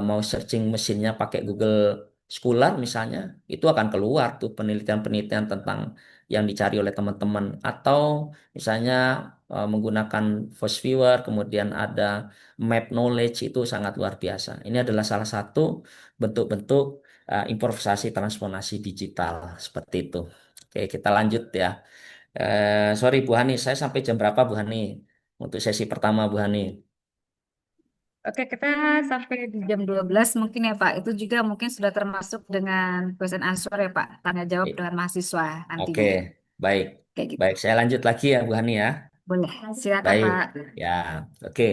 mau searching mesinnya pakai Google Scholar misalnya, itu akan keluar tuh penelitian-penelitian tentang yang dicari oleh teman-teman. Atau misalnya menggunakan Voice Viewer, kemudian ada Map Knowledge, itu sangat luar biasa. Ini adalah salah satu bentuk-bentuk improvisasi transformasi digital seperti itu. Oke, kita lanjut ya. Sorry Bu Hani, saya sampai jam berapa Bu Hani untuk sesi pertama Bu Hani? Oke, kita sampai di jam 12 mungkin ya Pak. Itu juga mungkin sudah termasuk dengan question answer ya Pak. Tanya jawab Eh, dengan mahasiswa Oke, nantinya. baik. Kayak gitu. Baik, saya lanjut lagi ya Bu Hani ya. Boleh, silakan Baik, Pak. ya, oke.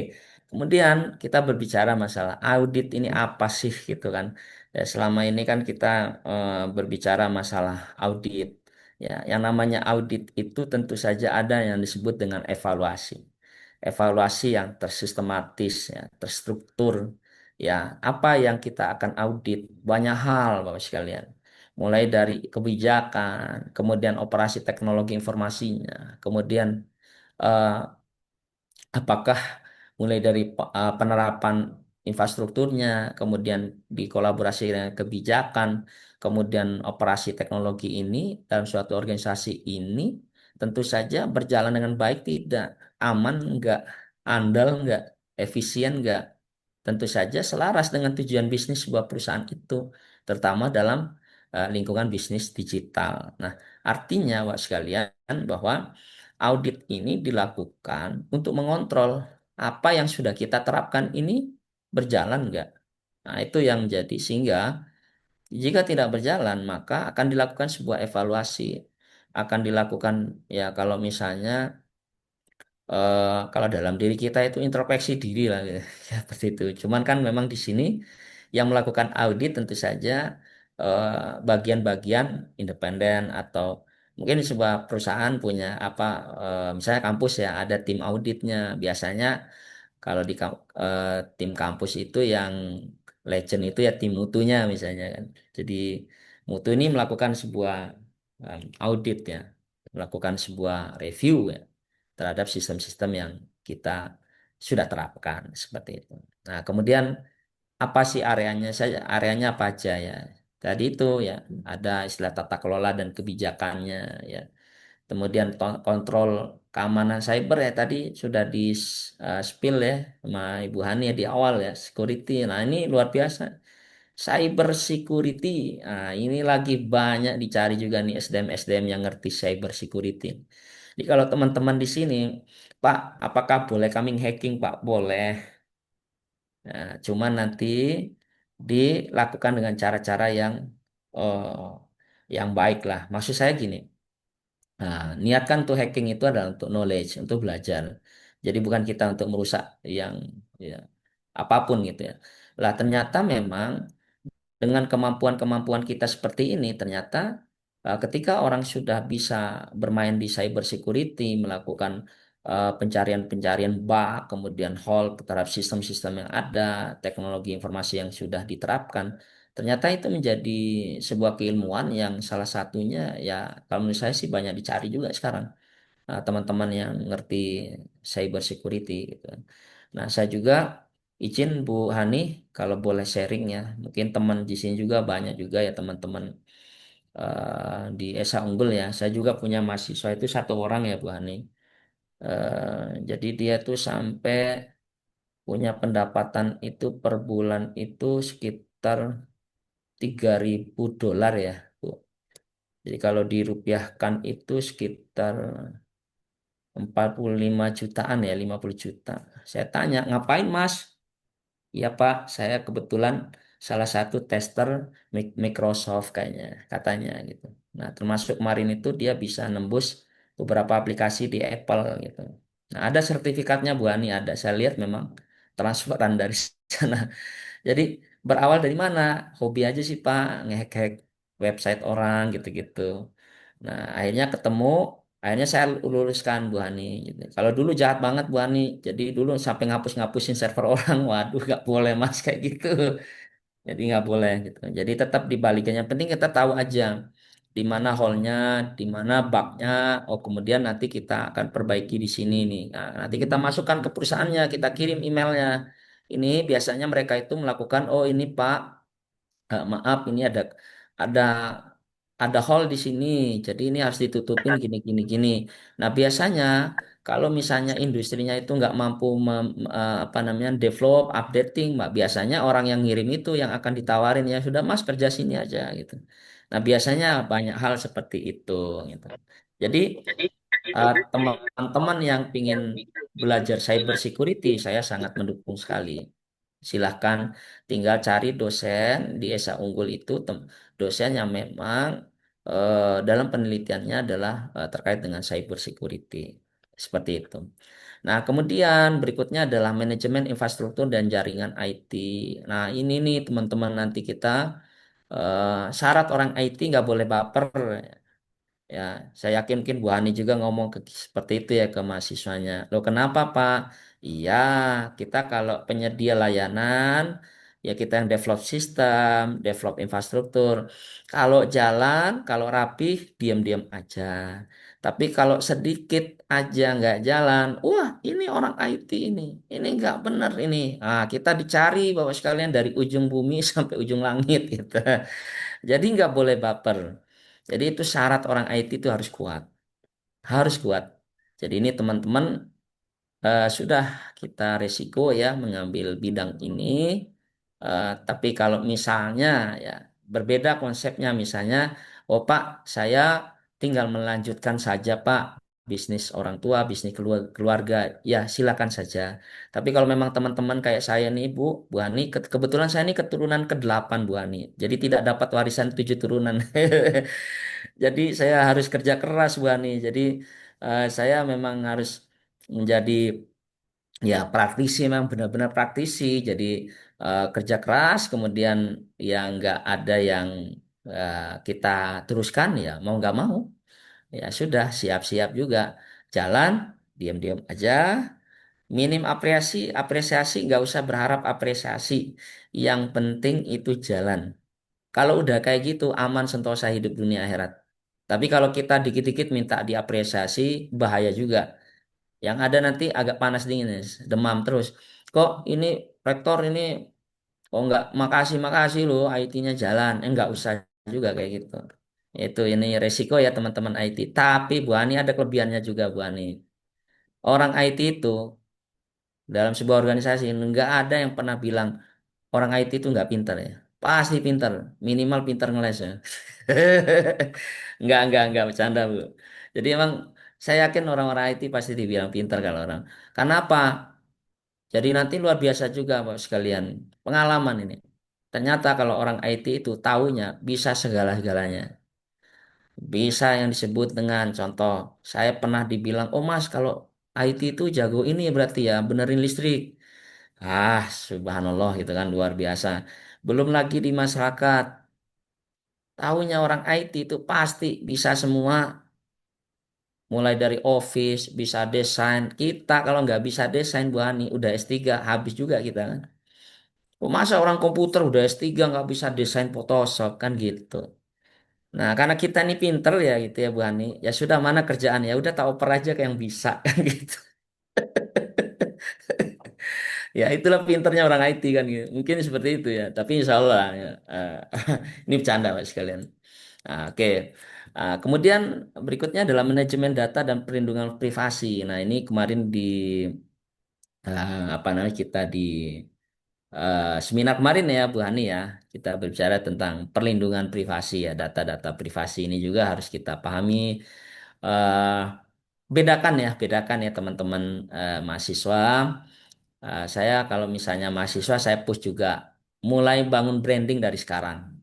Kemudian kita berbicara masalah audit ini apa sih gitu kan? Ya, selama ini kan kita berbicara masalah audit. Ya, yang namanya audit itu tentu saja ada yang disebut dengan evaluasi. Evaluasi yang tersistematis, ya, terstruktur. Ya, apa yang kita akan audit? Banyak hal, Bapak sekalian. Mulai dari kebijakan, kemudian operasi teknologi informasinya, kemudian eh, apakah mulai dari penerapan infrastrukturnya, kemudian dikolaborasi dengan kebijakan, kemudian operasi teknologi ini dalam suatu organisasi ini tentu saja berjalan dengan baik tidak, aman enggak, andal enggak, efisien enggak, tentu saja selaras dengan tujuan bisnis sebuah perusahaan itu, terutama dalam lingkungan bisnis digital. Nah, artinya, Wak sekalian, bahwa audit ini dilakukan untuk mengontrol apa yang sudah kita terapkan ini berjalan enggak. Nah, itu yang jadi sehingga jika tidak berjalan, maka akan dilakukan sebuah evaluasi. Akan dilakukan ya kalau misalnya kalau dalam diri kita itu introspeksi diri lah gitu. Ya, seperti itu. Cuman kan memang di sini yang melakukan audit tentu saja eh, bagian-bagian independen atau mungkin sebuah perusahaan punya apa misalnya kampus ya ada tim auditnya. Biasanya kalau di tim kampus itu yang legend itu ya tim mutunya misalnya kan. Jadi mutu ini melakukan sebuah audit ya, melakukan sebuah review ya terhadap sistem-sistem yang kita sudah terapkan seperti itu. Nah, kemudian apa sih areanya saja? Areanya apa aja ya? Tadi itu ya ada istilah tata kelola dan kebijakannya ya. Kemudian kontrol keamanan cyber ya tadi sudah di spill ya sama Ibu Hani ya di awal ya security. Nah, ini luar biasa. Cyber security. Nah, ini lagi banyak dicari juga nih SDM-SDM yang ngerti cyber security. Jadi kalau teman-teman di sini, Pak, apakah boleh kami hacking, Pak? Boleh. Nah, cuman nanti dilakukan dengan cara-cara yang baik lah. Maksud saya gini, nah, niatkan untuk hacking itu adalah untuk knowledge, untuk belajar. Jadi bukan kita untuk merusak yang ya, apapun gitu ya. Lah ternyata memang dengan kemampuan-kemampuan kita seperti ini, ternyata ketika orang sudah bisa bermain di cyber security, melakukan pencarian-pencarian bug, kemudian hole terhadap sistem-sistem yang ada, teknologi informasi yang sudah diterapkan, ternyata itu menjadi sebuah keilmuan yang salah satunya ya kalau menurut saya sih banyak dicari juga sekarang teman-teman yang ngerti cyber security gitu. Nah, saya juga izin Bu Hani kalau boleh sharing ya. Mungkin teman di sini juga banyak juga ya teman-teman di Esa Unggul ya. Saya juga punya mahasiswa itu satu orang ya Bu Hani. Jadi dia tuh sampai punya pendapatan itu per bulan itu sekitar $3.000 ya, Bu. Jadi kalau dirupiahkan itu sekitar 45 jutaan ya, 50 juta. Saya tanya, ngapain Mas? Iya Pak, saya kebetulan salah satu tester Microsoft kayaknya, katanya gitu. Nah, termasuk kemarin itu dia bisa nembus beberapa aplikasi di Apple gitu. Nah, ada sertifikatnya Bu Ani, ada. Saya lihat memang transferan dari sana. Jadi berawal dari mana? Hobi aja sih Pak, ngehack-hack website orang gitu-gitu. Nah, akhirnya ketemu, Akhirnya saya luluskan Bu Hani. Gitu. Kalau dulu jahat banget Bu Hani, jadi dulu sampai ngapus-ngapusin server orang, waduh nggak boleh Mas kayak gitu. Jadi nggak boleh gitu. Jadi tetap dibalikin. Yang penting kita tahu aja di mana hole-nya, di mana bug-nya. Oh kemudian nanti kita akan perbaiki di sini nih. Nah, nanti kita masukkan ke perusahaannya, kita kirim emailnya. Ini biasanya mereka itu melakukan, oh ini Pak, maaf ini ada ada hole di sini. Jadi ini harus ditutupin gini gini gini. Nah biasanya kalau misalnya industrinya itu nggak mampu apa namanya develop, updating, Mbak, biasanya orang yang ngirim itu yang akan ditawarin ya sudah Mas kerja sini aja gitu. Nah biasanya banyak hal seperti itu gitu. Jadi teman-teman yang ingin belajar cyber security saya sangat mendukung sekali. Silahkan tinggal cari dosen di Esa Unggul itu dosen yang memang dalam penelitiannya adalah terkait dengan cyber security. Seperti itu. Nah, kemudian berikutnya adalah manajemen infrastruktur dan jaringan IT. Nah, ini nih teman-teman nanti kita syarat orang IT nggak boleh baper. Ya, saya yakin mungkin Bu Hani juga ngomong seperti itu ya ke mahasiswanya. Loh kenapa Pak? Iya, kita kalau penyedia layanan, ya kita yang develop sistem, develop infrastruktur. Kalau jalan, kalau rapih, diam-diam aja. Tapi kalau sedikit aja nggak jalan, wah ini orang IT ini. Ini nggak benar ini. Ah, kita dicari Bapak sekalian dari ujung bumi sampai ujung langit gitu. Jadi nggak boleh baper. Jadi itu syarat orang IT itu harus kuat, harus kuat. Jadi ini teman-teman sudah kita resiko ya mengambil bidang ini. Tapi kalau misalnya ya berbeda konsepnya, misalnya, oh Pak, saya tinggal melanjutkan saja Pak bisnis orang tua, bisnis keluarga, ya silakan saja. Tapi kalau memang teman-teman kayak saya nih Bu Hani, kebetulan saya ini keturunan ke-8 Bu Hani, jadi tidak dapat warisan 7 turunan. Jadi saya harus kerja keras Bu Ani. Jadi saya memang harus menjadi ya praktisi, memang benar-benar praktisi. Jadi kerja keras, kemudian yang nggak ada yang kita teruskan ya mau nggak mau ya sudah siap-siap juga jalan diam-diam aja. Minim apresiasi nggak usah berharap apresiasi. Yang penting itu jalan. Kalau udah kayak gitu aman sentosa hidup dunia akhirat. Tapi kalau kita dikit-dikit minta diapresiasi bahaya juga. Yang ada nanti agak panas dingin, ya, demam terus. Kok ini rektor ini kok nggak makasih makasih loh IT-nya jalan. Nggak usah juga kayak gitu. Itu ini resiko ya teman-teman IT. Tapi Bu Ani ada kelebihannya juga Bu Ani. Orang IT itu dalam sebuah organisasi nggak ada yang pernah bilang orang IT itu nggak pintar ya. Pasti pintar, minimal pintar ngeles ya. Nggak bercanda Bu. Jadi emang saya yakin orang-orang IT pasti dibilang pintar kalau orang. Karena apa? Jadi nanti luar biasa juga Pak sekalian. Pengalaman ini. Ternyata kalau orang IT itu taunya bisa segala-galanya. Bisa yang disebut dengan contoh. Saya pernah dibilang, oh Mas kalau IT itu jago ini ya berarti ya benerin listrik. Ah, subhanallah gitu kan luar biasa. Belum lagi di masyarakat. Tahunya orang IT itu pasti bisa semua. Mulai dari office, bisa desain. Kita kalau nggak bisa desain Bu Hani, udah S3, habis juga kita kan. Oh, masa orang komputer udah S3 nggak bisa desain Photoshop kan gitu. Nah, karena kita ini pinter ya gitu ya Bu Hani. Ya sudah mana kerjaan ya udah tak oper aja ke yang bisa kan gitu. Ya itulah pinternya orang IT kan gitu. Mungkin seperti itu ya. Tapi insya Allah ya, ini bercanda Mas sekalian. Nah, oke. Kemudian berikutnya adalah manajemen data dan perlindungan privasi. Nah ini kemarin di apa namanya kita di seminar kemarin ya Bu Hani ya kita berbicara tentang perlindungan privasi ya data-data privasi ini juga harus kita pahami. eh bedakan ya teman-teman mahasiswa. Saya kalau misalnya mahasiswa saya push juga mulai bangun branding dari sekarang.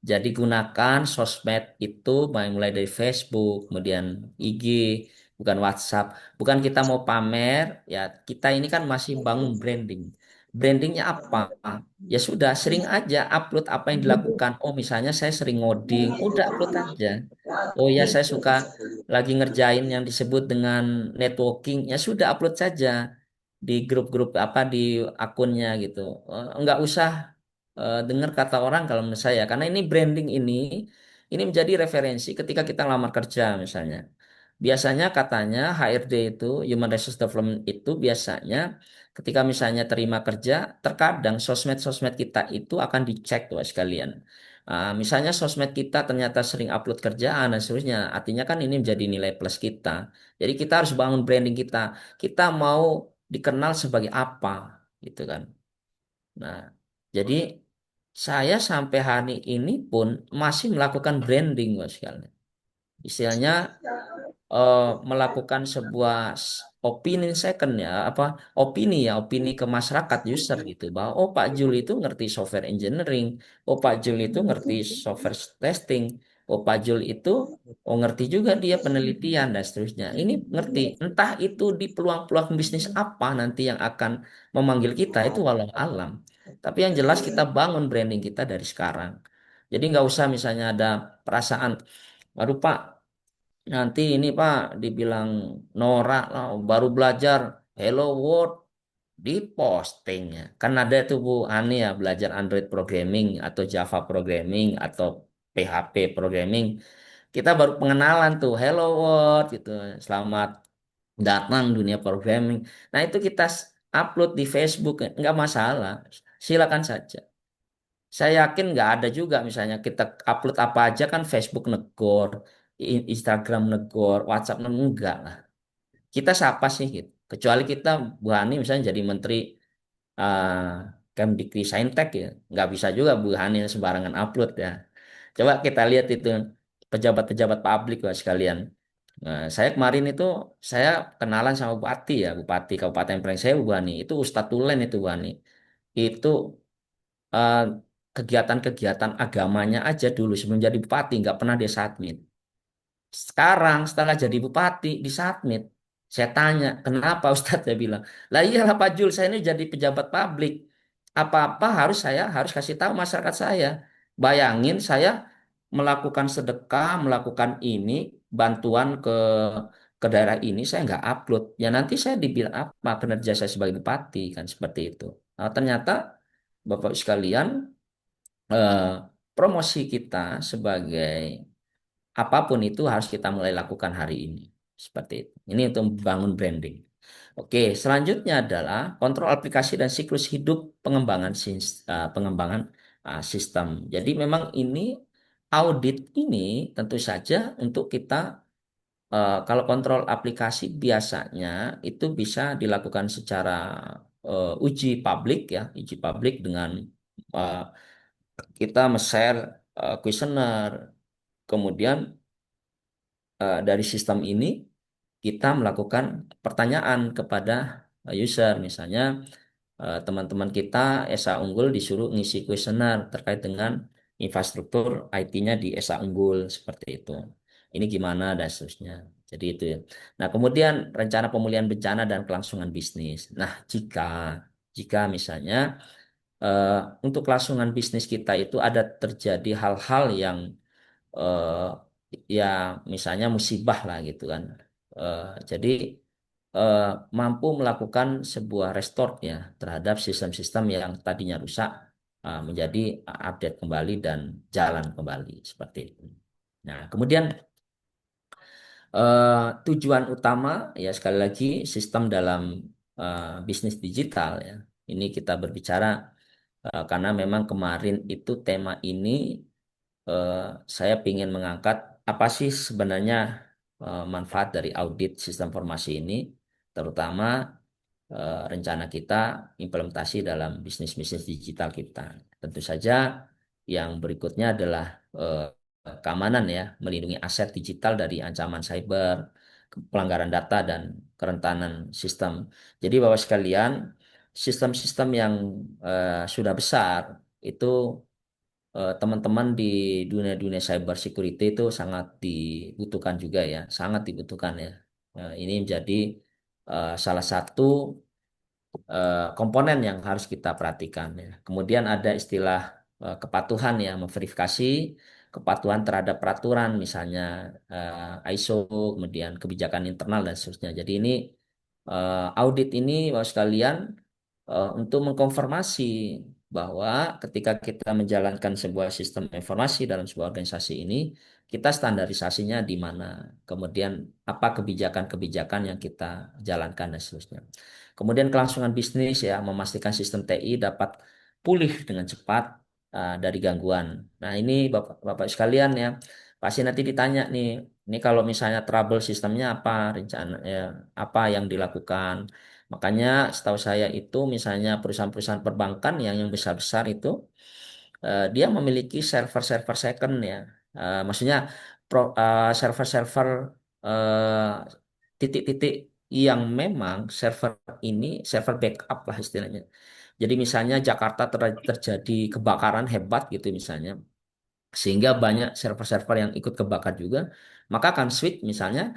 Jadi gunakan sosmed itu mulai dari Facebook, kemudian IG, bukan WhatsApp. Bukan kita mau pamer, ya kita ini kan masih bangun branding. brandingnya apa? Ya sudah, sering aja upload apa yang dilakukan. Oh, misalnya saya sering ngoding, udah upload aja. Oh ya, saya suka lagi ngerjain yang disebut dengan networking, ya sudah upload saja di grup-grup apa di akunnya gitu. Nggak usah dengar kata orang kalau menurut saya, karena ini branding ini menjadi referensi ketika kita lamar kerja misalnya. Biasanya katanya HRD itu, Human Resource Development itu biasanya ketika misalnya terima kerja, terkadang sosmed-sosmed kita itu akan dicek tuh sekalian. Misalnya sosmed kita ternyata sering upload kerjaan dan seterusnya, artinya kan ini menjadi nilai plus kita. Jadi kita harus bangun branding kita. Kita mau dikenal sebagai apa, gitu kan. Nah, jadi saya sampai hari ini pun masih melakukan branding, Mas sekalian. Istilahnya eh, melakukan sebuah opini second ya apa opini ke masyarakat user gitu bahwa oh Pak Jul itu ngerti software engineering, oh Pak Jul itu ngerti software testing, oh Pak Jul itu oh ngerti juga dia penelitian dan seterusnya. Ini ngerti entah itu di peluang-peluang bisnis apa nanti yang akan memanggil kita itu walau alam. Tapi yang jelas kita bangun branding kita dari sekarang. Jadi nggak usah misalnya ada perasaan, waduh Pak, nanti ini Pak dibilang norak lah, baru belajar Hello World di postingnya. Kan ada tuh Bu Ani ya belajar Android programming atau Java programming atau PHP programming. Kita baru pengenalan tuh Hello World gitu. Selamat datang dunia programming. Nah itu kita upload di Facebook nggak masalah. Silakan saja. Saya yakin nggak ada juga misalnya kita upload apa aja kan Facebook negor, Instagram negor, WhatsApp enggak lah. Kita siapa sih gitu. Kecuali kita Bu Hani misalnya jadi menteri uh, Kemdikbudristek ya. Nggak bisa juga Bu Hani sembarangan upload ya. Coba kita lihat itu pejabat-pejabat publik lah sekalian. Nah, saya kemarin itu saya kenalan sama Bupati ya, Bupati Kabupaten Pring saya Bu Hani. Itu Ustadz Tulen itu Bu Hani. Itu eh, kegiatan-kegiatan agamanya aja dulu sebelum jadi bupati nggak pernah dia submit. Sekarang setelah jadi bupati di submit. Saya tanya, kenapa Ustadz? Saya bilang, lah iyalah Pak Jul, saya ini jadi pejabat publik. Apa-apa saya harus kasih tahu masyarakat saya. Bayangin saya melakukan sedekah, melakukan ini, bantuan ke daerah ini, saya nggak upload. Ya nanti saya dibilang apa kinerja saya sebagai bupati, kan seperti itu. Nah, ternyata Bapak sekalian, eh, promosi kita sebagai apapun itu harus kita mulai lakukan hari ini. Seperti itu. Ini untuk membangun branding. Oke, selanjutnya adalah kontrol aplikasi dan siklus hidup pengembangan sistem. Jadi memang ini audit ini tentu saja untuk kita kalau kontrol aplikasi biasanya itu bisa dilakukan secara uji publik ya, uji publik dengan eh, kita share kuesioner. Kemudian dari sistem ini kita melakukan pertanyaan kepada user. Misalnya teman-teman kita ESA Unggul disuruh ngisi kuesioner terkait dengan infrastruktur IT-nya di ESA Unggul seperti itu. Ini gimana dan seterusnya. Jadi itu ya. Nah, kemudian rencana pemulihan bencana dan kelangsungan bisnis. Nah, jika misalnya eh, untuk kelangsungan bisnis kita itu ada terjadi hal-hal yang eh, ya misalnya musibah lah gitu kan. Eh, jadi eh, mampu melakukan sebuah restore ya terhadap sistem-sistem yang tadinya rusak menjadi update kembali dan jalan kembali seperti itu. Nah, kemudian eh, tujuan utama ya sekali lagi sistem dalam bisnis digital ya. Ini kita berbicara karena memang kemarin itu tema ini eh, saya ingin mengangkat apa sih sebenarnya manfaat dari audit sistem informasi ini, terutama rencana kita implementasi dalam bisnis-bisnis digital kita. Tentu saja yang berikutnya adalah eh, keamanan ya, melindungi aset digital dari ancaman cyber, pelanggaran data dan kerentanan sistem. Jadi Bapak sekalian, sistem-sistem yang sudah besar itu teman-teman di dunia-dunia cyber security itu sangat dibutuhkan juga ya, sangat dibutuhkan ya. Ini menjadi salah satu komponen yang harus kita perhatikan ya. Kemudian ada istilah kepatuhan ya, memverifikasi kepatuhan terhadap peraturan misalnya ISO, kemudian kebijakan internal dan seterusnya. Jadi ini audit ini Bapak sekalian untuk mengkonfirmasi bahwa ketika kita menjalankan sebuah sistem informasi dalam sebuah organisasi ini, kita standarisasinya di mana, kemudian apa kebijakan-kebijakan yang kita jalankan dan seterusnya. Kemudian kelangsungan bisnis ya, memastikan sistem TI dapat pulih dengan cepat dari gangguan. Nah, ini Bapak sekalian ya, pasti nanti ditanya nih, ini kalau misalnya trouble sistemnya apa rencana ya, apa yang dilakukan. Makanya setahu saya itu misalnya perusahaan-perusahaan perbankan yang besar-besar itu dia memiliki server-server second ya. Maksudnya server-server eh, titik-titik yang memang server ini server backup lah istilahnya. Jadi misalnya Jakarta terjadi kebakaran hebat gitu misalnya, sehingga banyak server-server yang ikut kebakar juga, maka akan switch misalnya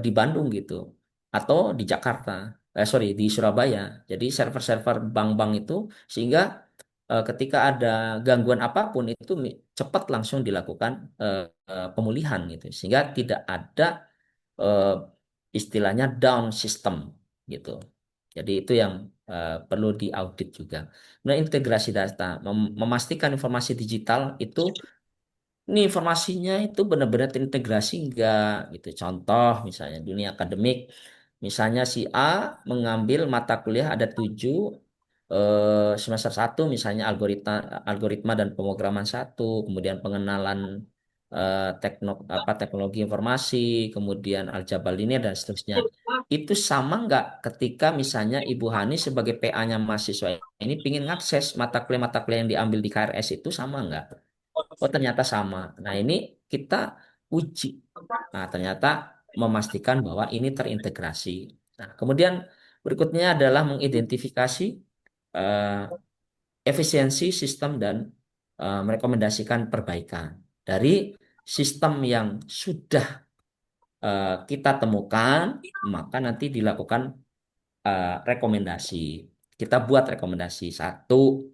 di Bandung gitu atau di Jakarta, sorry di Surabaya. Jadi server-server bank-bank itu sehingga ketika ada gangguan apapun itu cepat langsung dilakukan pemulihan gitu, sehingga tidak ada eh, istilahnya down system gitu. Jadi itu yang perlu diaudit juga. Nah, integrasi data, memastikan informasi digital itu ini informasinya itu benar-benar terintegrasi enggak gitu. Contoh misalnya dunia akademik, misalnya si A mengambil mata kuliah ada 7 semester satu misalnya algoritma algoritma dan pemrograman satu, kemudian pengenalan teknologi informasi, kemudian aljabar linear dan seterusnya. Itu sama nggak ketika misalnya Ibu Hani sebagai PA-nya mahasiswa ini ingin ngakses mata kuliah yang diambil di KRS itu sama nggak? Oh ternyata sama. Nah ini kita uji. Nah ternyata memastikan bahwa ini terintegrasi. Nah kemudian berikutnya adalah mengidentifikasi eh, efisiensi sistem dan merekomendasikan perbaikan dari sistem yang sudah kita temukan, maka nanti dilakukan rekomendasi. Kita buat rekomendasi satu.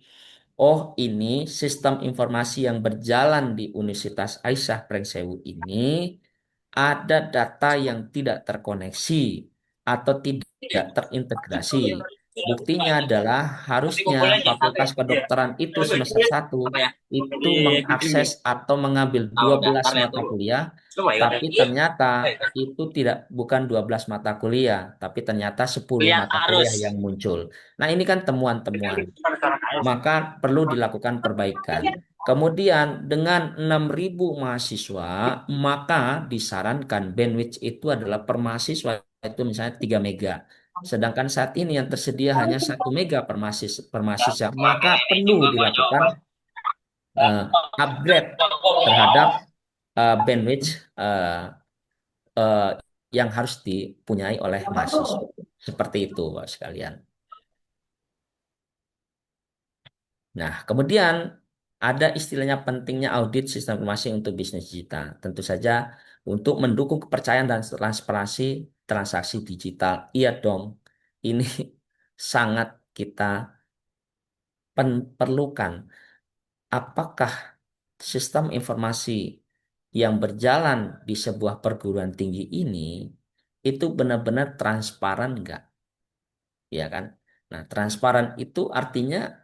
Oh, ini sistem informasi yang berjalan di Universitas Aisyah Prengsewu ini ada data yang tidak terkoneksi atau tidak terintegrasi. Buktinya adalah harusnya Fakultas Kedokteran itu semester satu itu mengakses atau mengambil 12 mata kuliah, tapi ternyata itu tidak bukan 12 mata kuliah, tapi ternyata 10 Lihat mata kuliah arus. yang muncul. Nah, ini kan temuan-temuan maka perlu dilakukan perbaikan. Kemudian dengan 6.000 mahasiswa, maka disarankan bandwidth itu adalah per mahasiswa itu misalnya 3 mega. Sedangkan saat ini yang tersedia hanya 1 mega per mahasiswa, maka perlu dilakukan eh, upgrade terhadap bandwidth eh, eh, yang harus dipunyai oleh mahasiswa. Seperti itu, Bapak sekalian. Nah, kemudian ada istilahnya pentingnya audit sistem informasi untuk bisnis digital. Tentu saja untuk mendukung kepercayaan dan transparansi transaksi digital. Iya dong, ini sangat kita perlukan. Apakah sistem informasi yang berjalan di sebuah perguruan tinggi ini itu benar-benar transparan enggak? Ya kan? Nah, transparan itu artinya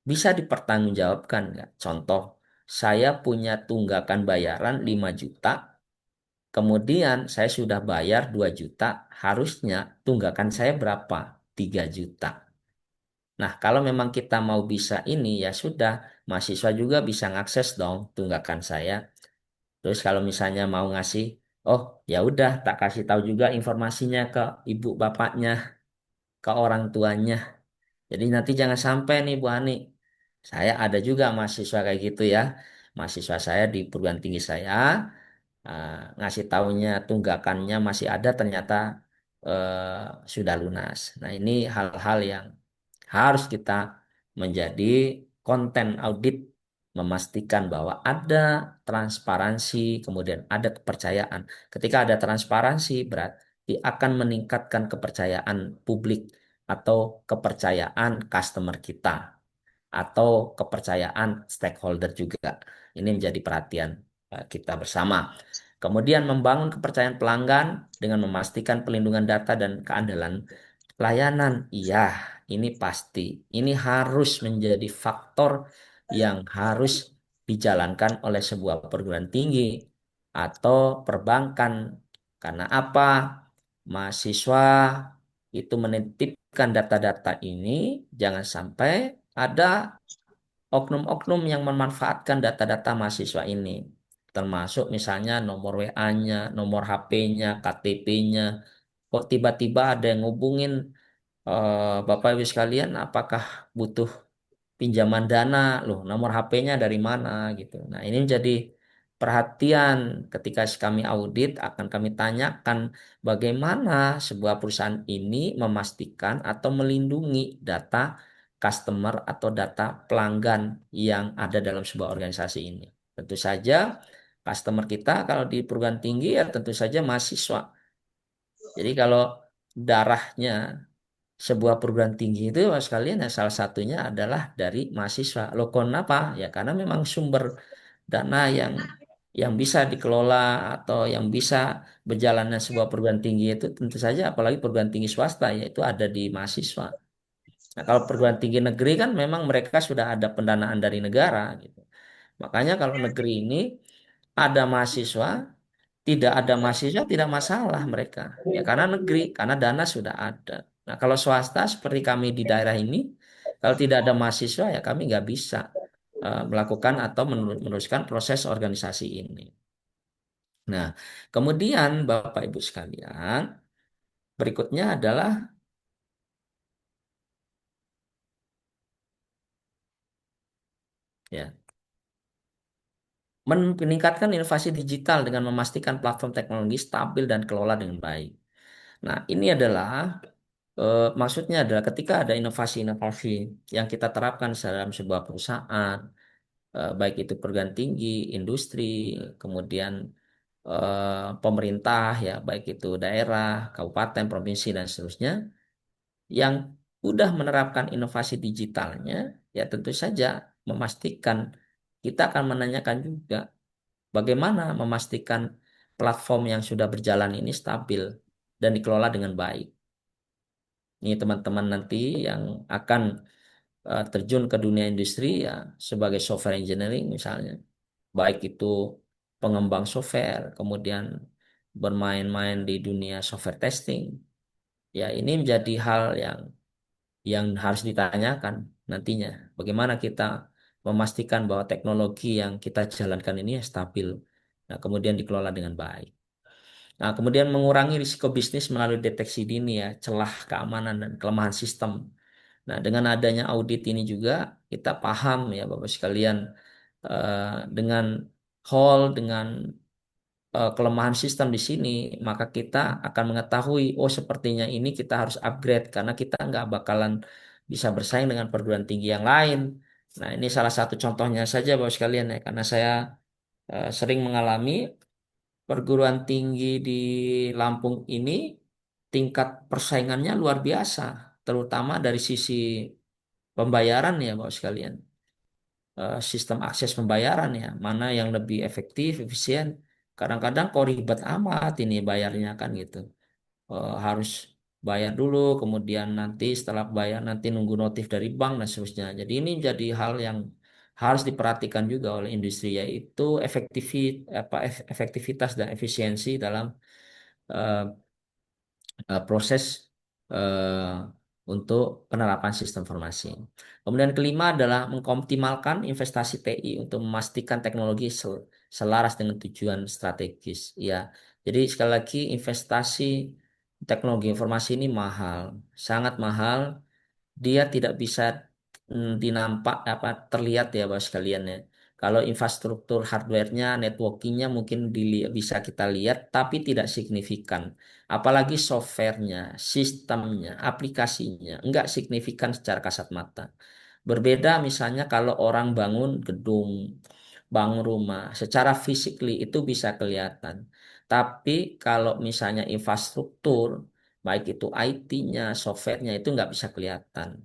bisa dipertanggungjawabkan nggak? Contoh, saya punya tunggakan bayaran 5 juta, kemudian saya sudah bayar 2 juta, harusnya tunggakan saya berapa? 3 juta. Nah, kalau memang kita mau bisa ini, ya sudah, mahasiswa juga bisa ngakses dong tunggakan saya. Terus kalau misalnya mau ngasih, oh ya udah, tak kasih tahu juga informasinya ke ibu bapaknya, ke orang tuanya. Jadi nanti jangan sampai nih Bu Ani, saya ada juga mahasiswa kayak gitu ya. Mahasiswa saya di perguruan tinggi saya eh, ngasih taunya tunggakannya masih ada ternyata sudah lunas. Nah ini hal-hal yang harus kita menjadi konten audit memastikan bahwa ada transparansi, kemudian ada kepercayaan. Ketika ada transparansi berarti akan meningkatkan kepercayaan publik atau kepercayaan customer kita atau kepercayaan stakeholder juga. Ini menjadi perhatian kita bersama. Kemudian membangun kepercayaan pelanggan dengan memastikan pelindungan data dan keandalan layanan. Iya, ini pasti. Ini harus menjadi faktor yang harus dijalankan oleh sebuah perguruan tinggi atau perbankan. Karena apa? Mahasiswa itu menitipkan data-data ini, jangan sampai ada oknum-oknum yang memanfaatkan data-data mahasiswa ini. Termasuk misalnya nomor WA-nya, nomor HP-nya, KTP-nya. Kok tiba-tiba ada yang ngubungin Bapak Ibu sekalian, apakah butuh pinjaman dana, loh nomor HP-nya dari mana gitu. Nah ini menjadi perhatian ketika kami audit akan kami tanyakan bagaimana sebuah perusahaan ini memastikan atau melindungi data customer atau data pelanggan yang ada dalam sebuah organisasi ini. Tentu saja customer kita kalau di perguruan tinggi ya tentu saja mahasiswa. Jadi kalau darahnya sebuah perguruan tinggi itu Mas sekalian ya salah satunya adalah dari mahasiswa. Loh kenapa? Ya karena memang sumber dana yang bisa dikelola atau yang bisa berjalannya sebuah perguruan tinggi itu tentu saja apalagi perguruan tinggi swasta yaitu ada di mahasiswa. Nah, kalau perguruan tinggi negeri kan memang mereka sudah ada pendanaan dari negara gitu. Makanya kalau negeri ini ada mahasiswa tidak ada mahasiswa tidak masalah mereka. Ya karena negeri, karena dana sudah ada. Nah kalau swasta seperti kami di daerah ini, kalau tidak ada mahasiswa ya kami nggak bisa melakukan atau meneruskan proses organisasi ini. Nah kemudian Bapak Ibu sekalian, berikutnya adalah ya meningkatkan inovasi digital dengan memastikan platform teknologi stabil dan kelola dengan baik. Nah ini adalah maksudnya adalah ketika ada inovasi-inovasi yang kita terapkan dalam sebuah perusahaan, baik itu perguruan tinggi, industri, kemudian pemerintah ya, baik itu daerah, kabupaten, provinsi dan seterusnya, yang sudah menerapkan inovasi digitalnya, ya tentu saja memastikan kita akan menanyakan juga bagaimana memastikan platform yang sudah berjalan ini stabil dan dikelola dengan baik. Ini teman-teman nanti yang akan terjun ke dunia industri ya sebagai software engineering misalnya, baik itu pengembang software, kemudian bermain-main di dunia software testing, ya ini menjadi hal yang harus ditanyakan nantinya. Bagaimana kita memastikan bahwa teknologi yang kita jalankan ini stabil, nah, kemudian dikelola dengan baik. Nah, kemudian mengurangi risiko bisnis melalui deteksi dini ya, celah keamanan dan kelemahan sistem. Nah, dengan adanya audit ini juga kita paham ya Bapak sekalian eh, dengan dengan kelemahan sistem di sini, maka kita akan mengetahui, oh sepertinya ini kita harus upgrade karena kita nggak bakalan bisa bersaing dengan perguruan tinggi yang lain. Nah, ini salah satu contohnya saja Bapak sekalian ya, karena saya sering mengalami perguruan tinggi di Lampung ini tingkat persaingannya luar biasa, terutama dari sisi pembayaran ya Bapak sekalian. Sistem akses pembayaran ya, mana yang lebih efektif, efisien. Kadang-kadang kok ribet amat ini bayarnya kan gitu. Harus bayar dulu, kemudian nanti setelah bayar nanti nunggu notif dari bank dan seterusnya. Jadi ini jadi hal yang harus diperhatikan juga oleh industri yaitu efektivitas dan efisiensi dalam eh, proses eh, untuk penerapan sistem informasi. Kemudian kelima adalah mengoptimalkan investasi TI untuk memastikan teknologi selaras dengan tujuan strategis. Ya, jadi sekali lagi investasi teknologi informasi ini mahal, sangat mahal. Dia tidak bisa dinampak apa terlihat ya Bapak sekalian ya. Kalau infrastruktur hardware-nya, networking-nya mungkin bisa kita lihat, tapi tidak signifikan. Apalagi software-nya, sistemnya, aplikasinya, enggak signifikan secara kasat mata. Berbeda misalnya kalau orang bangun gedung, bangun rumah, secara physically itu bisa kelihatan. Tapi kalau misalnya infrastruktur, baik itu IT-nya, software-nya itu nggak bisa kelihatan.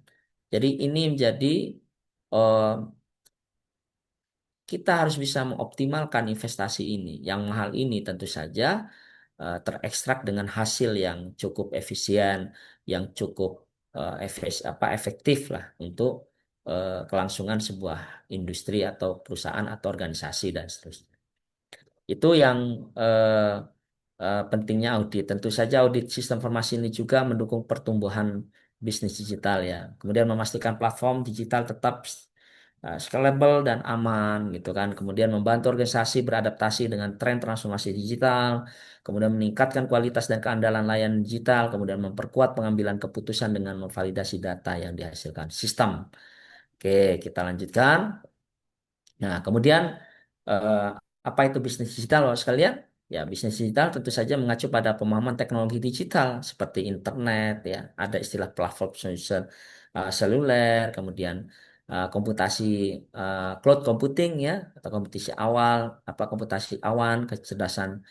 Jadi ini menjadi eh, kita harus bisa mengoptimalkan investasi ini. Yang mahal ini tentu saja terekstrak dengan hasil yang cukup efisien, yang cukup efektif lah untuk kelangsungan sebuah industri atau perusahaan atau organisasi dan seterusnya. Itu yang pentingnya audit. Tentu saja audit sistem informasi ini juga mendukung pertumbuhan bisnis digital ya. Kemudian memastikan platform digital tetap scalable dan aman gitu kan. Kemudian membantu organisasi beradaptasi dengan tren transformasi digital, kemudian meningkatkan kualitas dan keandalan layanan digital, kemudian memperkuat pengambilan keputusan dengan memvalidasi data yang dihasilkan sistem. Oke, kita lanjutkan. Nah, kemudian eh, apa itu bisnis digital, Bapak sekalian? Ya, bisnis digital tentu saja mengacu pada pemahaman teknologi digital seperti internet, ya, ada istilah platform solution seluler, kemudian komputasi cloud computing, ya, atau komputasi awal, apa komputasi awan, kecerdasan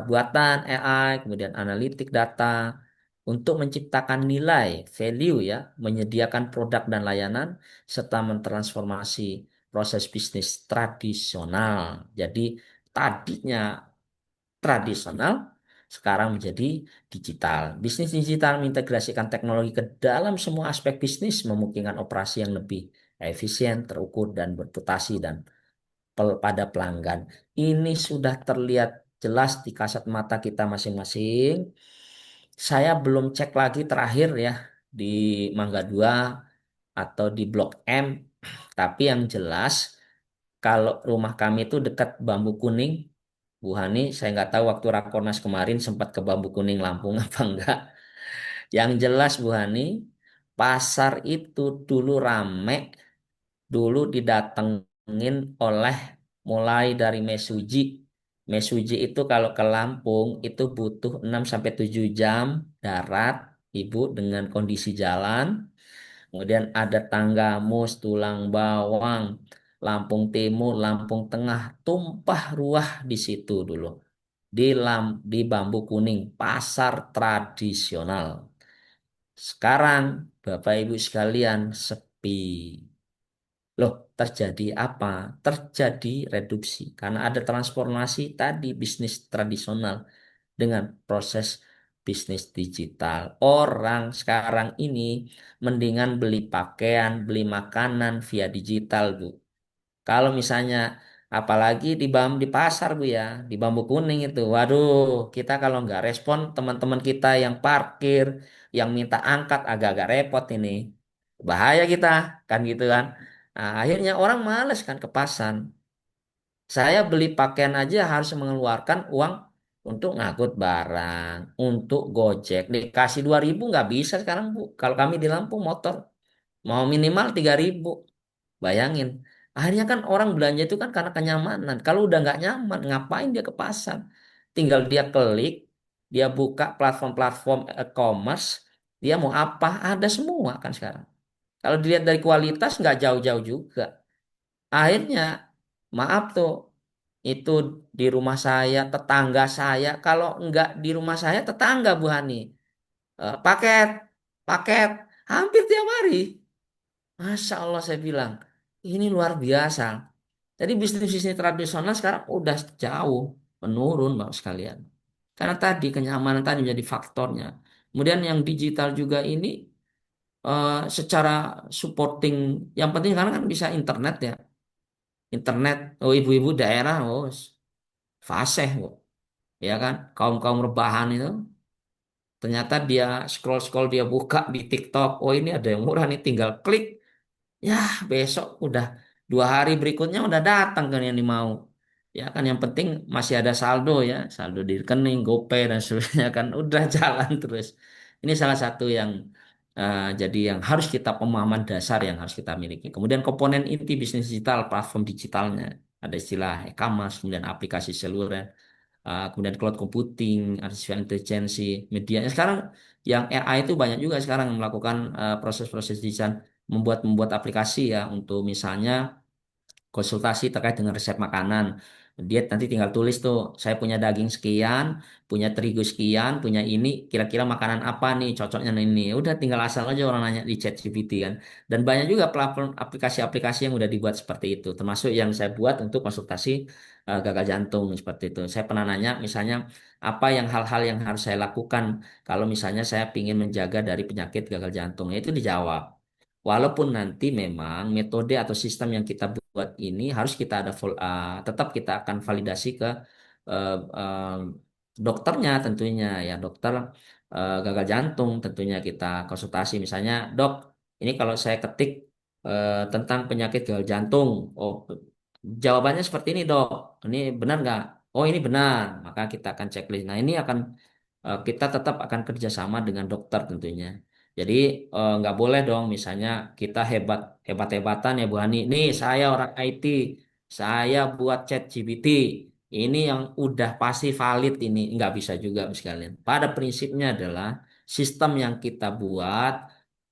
buatan AI, kemudian analitik data untuk menciptakan nilai value, ya, menyediakan produk dan layanan serta mentransformasi proses bisnis tradisional. Jadi tadinya tradisional sekarang menjadi digital. Bisnis digital mengintegrasikan teknologi ke dalam semua aspek bisnis, memungkinkan operasi yang lebih efisien, terukur, dan berputasi dan pada pelanggan. Ini sudah terlihat jelas di kasat mata kita masing-masing. Saya belum cek lagi terakhir ya di Mangga 2 atau di Blok M, tapi yang jelas kalau rumah kami itu dekat Bambu Kuning, Bu Hani, saya nggak tahu waktu Rakornas kemarin sempat ke Bambu Kuning Lampung apa enggak. Yang jelas Bu Hani, pasar itu dulu rame, dulu didatengin oleh mulai dari Mesuji. Mesuji itu kalau ke Lampung itu butuh 6 sampai 7 jam darat, Ibu, dengan kondisi jalan. Kemudian ada Tanggamus, Tulang Bawang, Lampung Timur, Lampung Tengah, tumpah ruah di situ dulu. Di Bambu Kuning, pasar tradisional. Sekarang, Bapak Ibu sekalian, sepi. Loh, terjadi apa? Terjadi reduksi karena ada transformasi tadi bisnis tradisional dengan proses bisnis digital. Orang sekarang ini mendingan beli pakaian, beli makanan via digital, Bu. Kalau misalnya apalagi di pasar, Bu, ya, di Bambu Kuning itu. Waduh, kita kalau nggak respon teman-teman kita yang parkir, yang minta angkat agak-agak repot ini. Bahaya kita, kan gitu kan. Nah, akhirnya orang males kan ke pasar. Saya beli pakaian aja harus mengeluarkan uang untuk ngangkut barang, untuk Gojek. Dikasih 2.000 nggak bisa sekarang, Bu. Kalau kami di Lampung motor mau minimal 3.000. Bayangin. Akhirnya kan orang belanja itu kan karena kenyamanan. Kalau udah nggak nyaman, ngapain dia ke pasar? Tinggal dia klik, dia buka platform-platform e-commerce, dia mau apa? Ada semua kan sekarang. Kalau dilihat dari kualitas nggak jauh-jauh juga. Akhirnya, maaf tuh, itu di rumah saya, tetangga saya. Kalau nggak di rumah saya, tetangga Bu Hani. Paket, paket, hampir tiap hari. Masya Allah saya bilang, ini luar biasa. Jadi bisnis-bisnis tradisional sekarang udah jauh menurun Bapak sekalian. Karena tadi kenyamanan tadi menjadi faktornya. Kemudian yang digital juga ini secara supporting, yang penting sekarang kan bisa internet ya. Internet, oh ibu-ibu daerah, oh fasih, oh. Ya kan, kaum-kaum rebahan itu. Ternyata dia scroll-scroll, dia buka di TikTok, oh ini ada yang murah nih, tinggal klik. Ya, besok udah 2 hari berikutnya udah datang kan yang dimau. Ya kan yang penting masih ada saldo ya, saldo di rekening, GoPay dan seterusnya kan udah jalan terus. Ini salah satu yang jadi yang harus kita pemahaman dasar yang harus kita miliki. Kemudian komponen inti bisnis digital, platform digitalnya. Ada istilah e-commerce, kemudian aplikasi seluler, kemudian cloud computing, artificial intelligence, medianya. Sekarang yang AI itu banyak juga sekarang melakukan proses-proses desain, membuat aplikasi ya untuk misalnya konsultasi terkait dengan resep makanan, Dia nanti tinggal tulis tuh, saya punya daging sekian, punya terigu sekian, punya ini, kira-kira makanan apa nih cocoknya nih ini. Udah tinggal asal aja orang nanya di ChatGPT kan. Dan banyak juga platform aplikasi-aplikasi yang udah dibuat seperti itu, termasuk yang saya buat untuk konsultasi gagal jantung seperti itu. Saya pernah nanya misalnya apa yang hal-hal yang harus saya lakukan kalau misalnya saya ingin menjaga dari penyakit gagal jantung, itu dijawab. Walaupun nanti memang metode atau sistem yang kita buat ini harus kita ada tetap kita akan validasi ke dokternya tentunya ya, dokter gagal jantung tentunya kita konsultasi misalnya, dok, ini kalau saya ketik tentang penyakit gagal jantung, oh jawabannya seperti ini dok, ini benar nggak? Oh ini benar, maka kita akan checklist. Nah ini akan kita tetap akan kerjasama dengan dokter tentunya. Jadi nggak boleh dong misalnya kita hebat-hebatan ya Bu Hani. Nih saya orang IT, saya buat chat GPT. Ini yang udah pasti valid ini. Nggak bisa juga sekalian. Pada prinsipnya adalah sistem yang kita buat,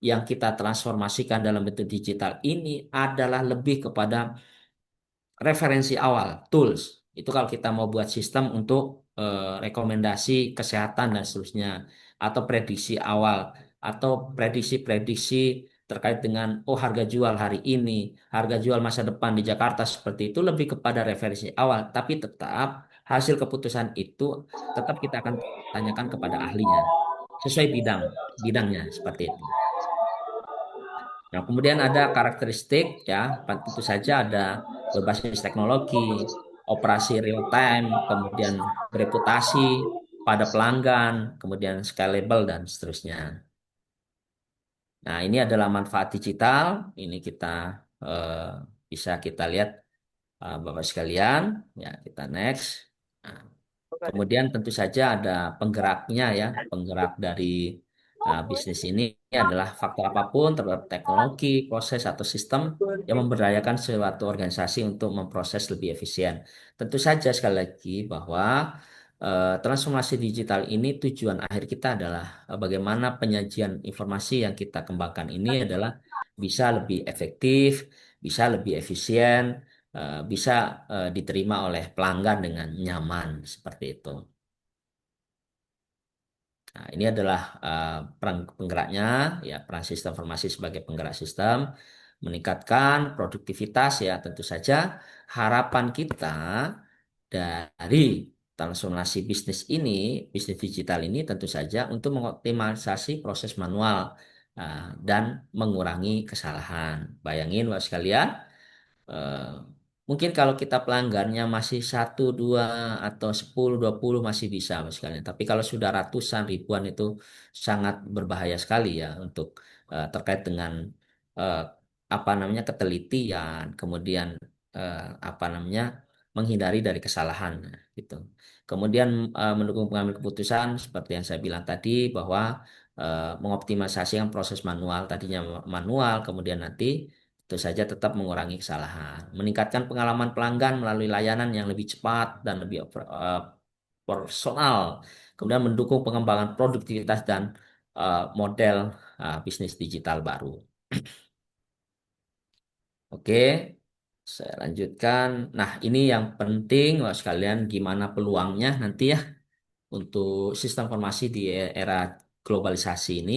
yang kita transformasikan dalam bentuk digital ini adalah lebih kepada referensi awal, tools. Itu kalau kita mau buat sistem untuk rekomendasi kesehatan dan seterusnya, atau prediksi awal, atau prediksi-prediksi terkait dengan oh harga jual hari ini, harga jual masa depan di Jakarta seperti itu, lebih kepada referensi awal. Tapi tetap hasil keputusan itu tetap kita akan tanyakan kepada ahlinya sesuai bidangnya seperti itu. Nah, kemudian ada karakteristik ya, tentu saja ada berbasis teknologi, operasi real time, kemudian bereputasi pada pelanggan, kemudian scalable dan seterusnya. Nah, ini adalah manfaat digital. Ini kita eh, bisa kita lihat Bapak sekalian. Ya, kita next. Nah, kemudian tentu saja ada penggeraknya ya, penggerak dari bisnis ini adalah faktor apapun terhadap teknologi, proses atau sistem yang memberdayakan suatu organisasi untuk memproses lebih efisien. Tentu saja sekali lagi bahwa transformasi digital ini tujuan akhir kita adalah bagaimana penyajian informasi yang kita kembangkan ini adalah bisa lebih efektif, bisa lebih efisien, bisa diterima oleh pelanggan dengan nyaman seperti itu. Nah, ini adalah peran penggeraknya, ya peran sistem informasi sebagai penggerak sistem, meningkatkan produktivitas ya tentu saja. Harapan kita dari transformasi bisnis ini, bisnis digital ini tentu saja untuk mengoptimalisasi proses manual dan mengurangi kesalahan. Bayangin Bapak sekalian, Eh, mungkin kalau kita pelanggannya masih satu, dua, atau 10, 20 masih bisa Mas sekalian. Tapi kalau sudah ratusan, ribuan itu sangat berbahaya sekali ya untuk terkait dengan eh, apa namanya ketelitian, kemudian eh, apa namanya menghindari dari kesalahan gitu. Kemudian mendukung pengambil keputusan seperti yang saya bilang tadi bahwa mengoptimalisasikan proses manual tadinya manual, kemudian nanti tentu saja tetap mengurangi kesalahan, meningkatkan pengalaman pelanggan melalui layanan yang lebih cepat dan lebih personal, kemudian mendukung pengembangan produktivitas dan model bisnis digital baru. Oke, saya lanjutkan. Nah, ini yang penting, Wah, sekalian, gimana peluangnya nanti ya untuk sistem informasi di era globalisasi ini,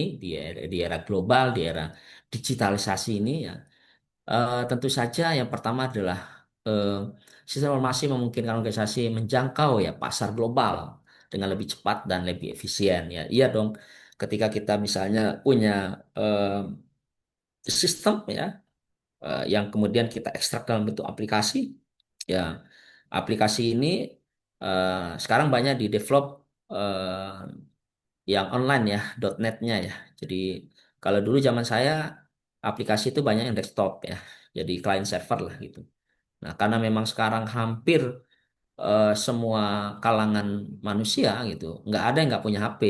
di era global, di era digitalisasi ini ya. Tentu saja yang pertama adalah eh, sistem informasi memungkinkan organisasi menjangkau ya pasar global dengan lebih cepat dan lebih efisien ya. Iya dong, ketika kita misalnya punya sistem ya yang kemudian kita ekstrak dalam bentuk aplikasi, ya aplikasi ini sekarang banyak di develop yang online ya, .NET-nya ya. Jadi kalau dulu zaman saya aplikasi itu banyak yang desktop ya, jadi client server lah gitu. Nah, karena memang sekarang hampir semua kalangan manusia gitu, nggak ada yang nggak punya HP.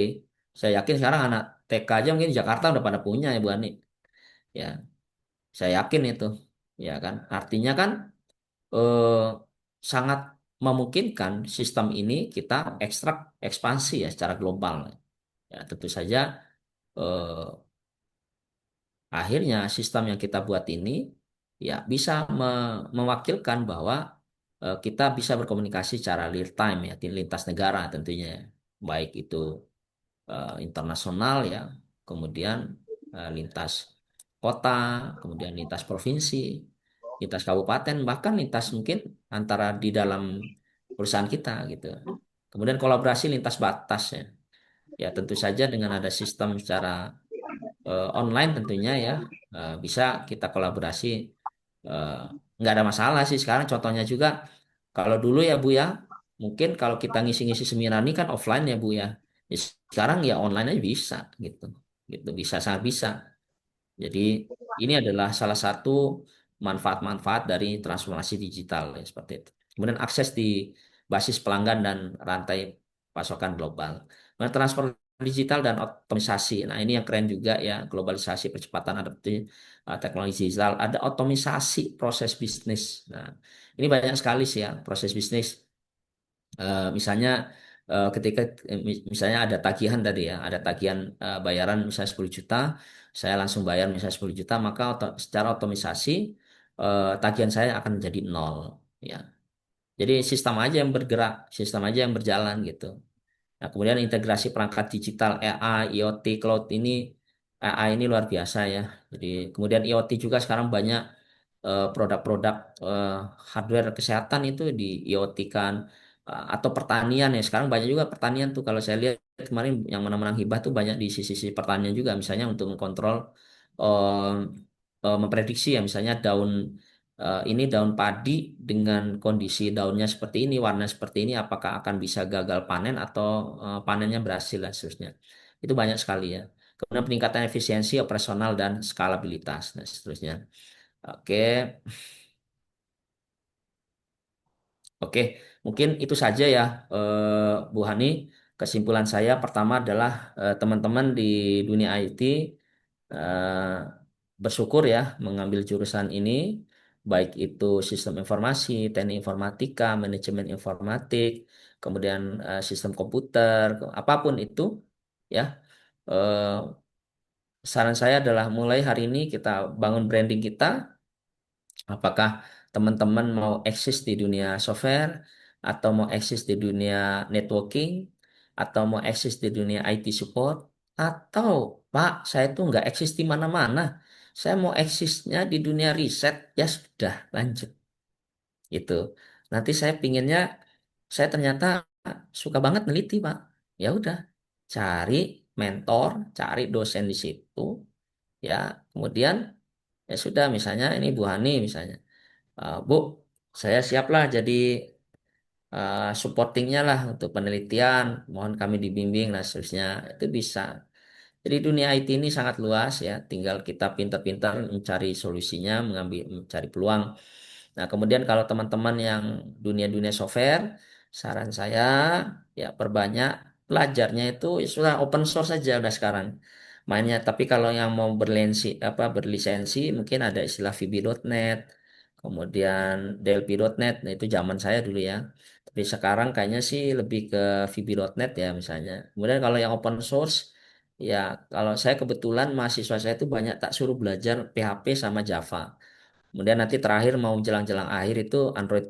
Saya yakin sekarang anak TK aja mungkin di Jakarta udah pada punya ya Bu Ani. Ya, saya yakin itu. Ya kan, artinya kan eh, sangat memungkinkan sistem ini kita ekstrak ekspansi ya secara global. Ya, tentu saja eh, akhirnya sistem yang kita buat ini ya bisa mewakilkan bahwa kita bisa berkomunikasi secara real time ya, lintas negara tentunya, baik itu internasional ya, kemudian lintas kota, kemudian lintas provinsi, lintas kabupaten, bahkan lintas mungkin antara di dalam perusahaan kita gitu. Kemudian kolaborasi lintas batas ya. Ya tentu saja dengan ada sistem secara online tentunya ya, bisa kita kolaborasi, eh, nggak ada masalah sih sekarang. Contohnya juga kalau dulu ya Bu ya, mungkin kalau kita ngisi-ngisi seminar ini kan offline ya Bu ya. Ya, sekarang ya online aja bisa gitu, gitu bisa, sangat bisa. Jadi ini adalah salah satu manfaat-manfaat dari transformasi digital ya, seperti itu. Kemudian akses di basis pelanggan dan rantai pasokan global. Nah, transfer digital dan otomisasi. Nah, ini yang keren juga ya, globalisasi, percepatan adopsi teknologi digital. Ada otomisasi proses bisnis. Nah, ini banyak sekali sih ya proses bisnis. Misalnya ketika misalnya ada tagihan tadi ya, ada tagihan bayaran misalnya 10 juta, saya langsung bayar misalnya 10 juta, maka secara otomisasi tagihan saya akan menjadi nol ya. Jadi sistem aja yang bergerak, sistem aja yang berjalan gitu. Nah, kemudian integrasi perangkat digital AI, IoT, cloud ini, AI ini luar biasa ya. Jadi kemudian IoT juga sekarang banyak produk-produk eh, hardware kesehatan itu di IoT kan. Atau pertanian ya. Sekarang banyak juga pertanian tuh, kalau saya lihat kemarin yang menang-menang hibah tuh banyak di sisi-sisi pertanian juga, misalnya untuk mengontrol, eh, memprediksi ya, misalnya ini daun padi dengan kondisi daunnya seperti ini, warna seperti ini, apakah akan bisa gagal panen atau panennya berhasil dan seterusnya. Itu banyak sekali ya. Kemudian peningkatan efisiensi operasional dan skalabilitas dan seterusnya. Oke, oke, mungkin itu saja ya, Bu Hani. Kesimpulan saya pertama adalah teman-teman di dunia IT eh, bersyukur ya mengambil jurusan ini, baik itu sistem informasi, teknik informatika, manajemen informatik, kemudian sistem komputer, apapun itu ya. Eh, Saran saya adalah mulai hari ini kita bangun branding kita. Apakah teman-teman mau eksis di dunia software, atau mau eksis di dunia networking, atau mau eksis di dunia IT support, atau Pak, saya tuh nggak eksis di mana-mana. Saya mau eksisnya di dunia riset, ya sudah, lanjut. Itu. Nanti saya pinginnya, saya ternyata suka banget neliti, Pak. Ya udah, cari mentor, cari dosen di situ, ya. Kemudian ya sudah, misalnya ini Bu Hani misalnya. Bu, saya siaplah jadi supportingnya lah untuk penelitian, mohon kami dibimbing dan seterusnya. Itu bisa. Jadi dunia IT ini sangat luas ya, tinggal kita pintar-pintar mencari solusinya, mencari peluang. Nah, kemudian kalau teman-teman yang dunia-dunia software, saran saya ya perbanyak belajarnya, itu ya sudah open source saja udah sekarang mainnya. Tapi kalau yang mau berlisensi, mungkin ada istilah VB.NET, kemudian Delphi.NET. Nah, itu zaman saya dulu ya. Tapi sekarang kayaknya sih lebih ke VB.NET ya misalnya. Kemudian kalau yang open source, ya kalau saya kebetulan mahasiswa saya itu banyak tak suruh belajar PHP sama Java. Kemudian nanti terakhir mau jelang-jelang akhir itu Android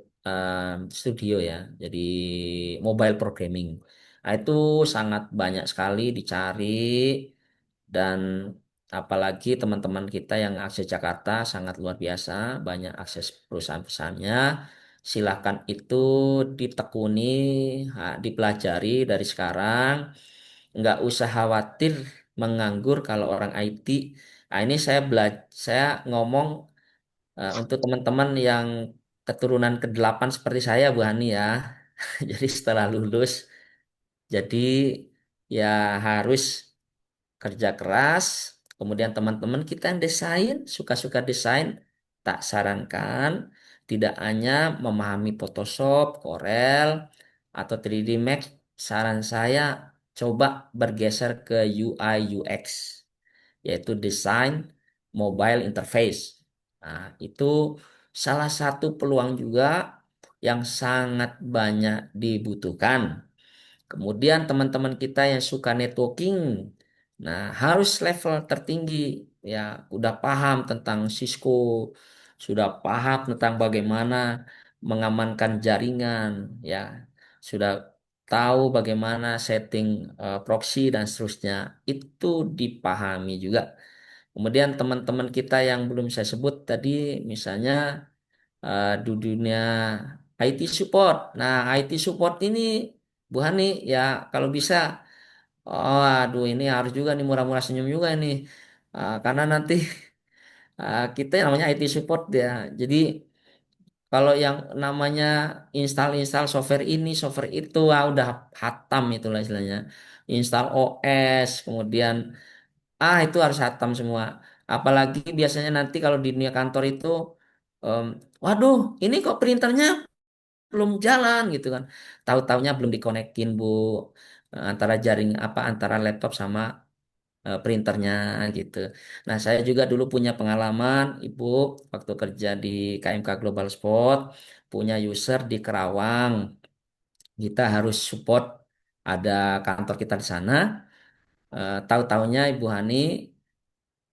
Studio ya. Jadi mobile programming. Nah, itu sangat banyak sekali dicari, dan apalagi teman-teman kita yang akses Jakarta sangat luar biasa, banyak akses perusahaan-perusahaannya. Silakan itu ditekuni, dipelajari dari sekarang. Nggak usah khawatir menganggur kalau orang IT. Nah, ini saya ngomong untuk teman-teman yang keturunan ke-8 seperti saya, Bu Hani ya. Jadi setelah lulus, jadi ya harus kerja keras. Kemudian teman-teman kita yang desain, suka-suka desain, tak sarankan tidak hanya memahami Photoshop, Corel, atau 3D Max. Saran saya coba bergeser ke UI UX, yaitu desain mobile interface. Nah, itu salah satu peluang juga yang sangat banyak dibutuhkan. Kemudian teman-teman kita yang suka networking, nah harus level tertinggi, ya udah paham tentang Cisco, sudah paham tentang bagaimana mengamankan jaringan, ya, sudah tahu bagaimana setting proxy dan seterusnya, itu dipahami juga. Kemudian teman-teman kita yang belum saya sebut tadi, misalnya di dunia IT support. Nah, IT support ini Bu Hani, ya kalau bisa, oh aduh ini harus juga nih murah-murah senyum juga ini. Karena nanti kita yang namanya IT support ya. Jadi kalau yang namanya install-install software ini, software itu, udah hatam itulah istilahnya. Install OS, kemudian itu harus hatam semua. Apalagi biasanya nanti kalau di dunia kantor itu, em, waduh, ini kok printernya belum jalan gitu kan. Tahu-taunya belum dikonekin Bu, antara jaring apa antara laptop sama printernya gitu. Nah, saya juga dulu punya pengalaman, Ibu, waktu kerja di KMK Global Sport, punya user di Kerawang. Kita harus support, ada kantor kita di sana. Tahu-taunya Ibu Hani,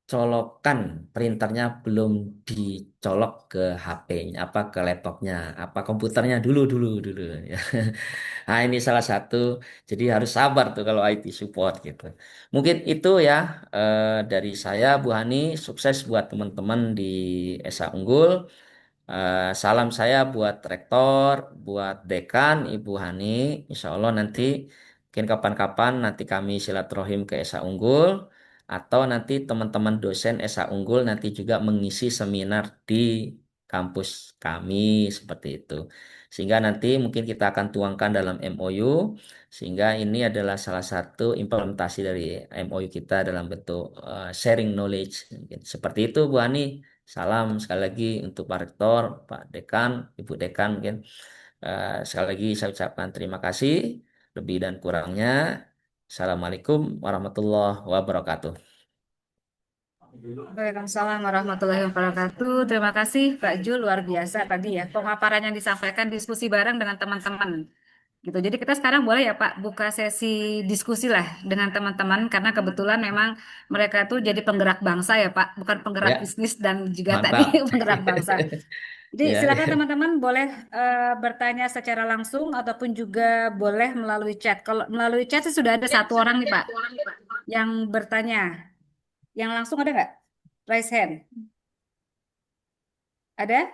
colokan printernya belum dicolok ke HP-nya, apa ke laptopnya, apa komputernya dulu ya. Nah, ini salah satu. Jadi harus sabar tuh kalau IT support gitu. Mungkin itu ya, dari saya Bu Hani, sukses buat teman-teman di Esa Unggul. Salam saya buat rektor, buat dekan, Ibu Hani. Insya Allah nanti mungkin kapan-kapan nanti kami silaturahim ke Esa Unggul, atau nanti teman-teman dosen Esa Unggul nanti juga mengisi seminar di kampus kami seperti itu. Sehingga nanti mungkin kita akan tuangkan dalam MOU, sehingga ini adalah salah satu implementasi dari MOU kita dalam bentuk sharing knowledge. Mungkin seperti itu Bu Hani. Salam sekali lagi untuk Pak Rektor, Pak Dekan, Ibu Dekan mungkin. Sekali lagi saya ucapkan terima kasih. Lebih dan kurangnya. Assalamualaikum warahmatullahi wabarakatuh. Waalaikumsalam warahmatullahi wabarakatuh. Terima kasih Pak Jul, luar biasa tadi ya pemaparan yang disampaikan, diskusi bareng dengan teman-teman gitu. Jadi kita sekarang boleh ya Pak buka sesi diskusi lah dengan teman-teman karena kebetulan memang mereka tuh jadi penggerak bangsa ya Pak, bukan penggerak Ya, bisnis dan juga tadi mantap. penggerak bangsa. Jadi Ya, silakan ya. teman-teman boleh bertanya secara langsung ataupun juga boleh melalui chat. Kalau melalui chat sih sudah ada satu orang nih Pak yang bertanya. Yang langsung ada nggak? Raise hand. Ada?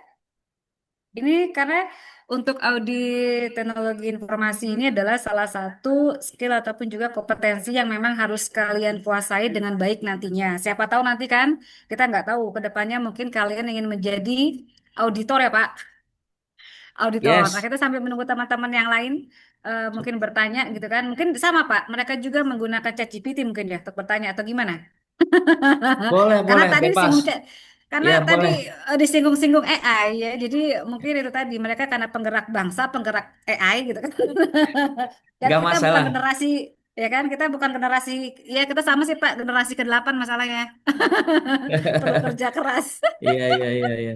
Ini karena untuk audit teknologi informasi ini adalah salah satu skill ataupun juga kompetensi yang memang harus kalian kuasai dengan baik nantinya. Siapa tahu nanti kan kita nggak tahu ke depannya mungkin kalian ingin menjadi auditor ya Pak, auditor. Nah Yes. kita sambil menunggu teman-teman yang lain mungkin bertanya gitu kan. Mungkin sama Pak, mereka juga menggunakan ChatGPT mungkin ya untuk bertanya atau gimana? Boleh, Karena boleh, tadi bebas. disinggung karena Ya, tadi boleh. disinggung-singgung AI ya. Jadi mungkin itu tadi mereka karena penggerak bangsa, penggerak AI gitu kan. Dan Nggak kita bukan masalah. generasi ya kan, kita bukan generasi ya kita sama sih Pak, generasi ke-8 masalahnya. Perlu kerja keras. Iya, iya, iya, iya.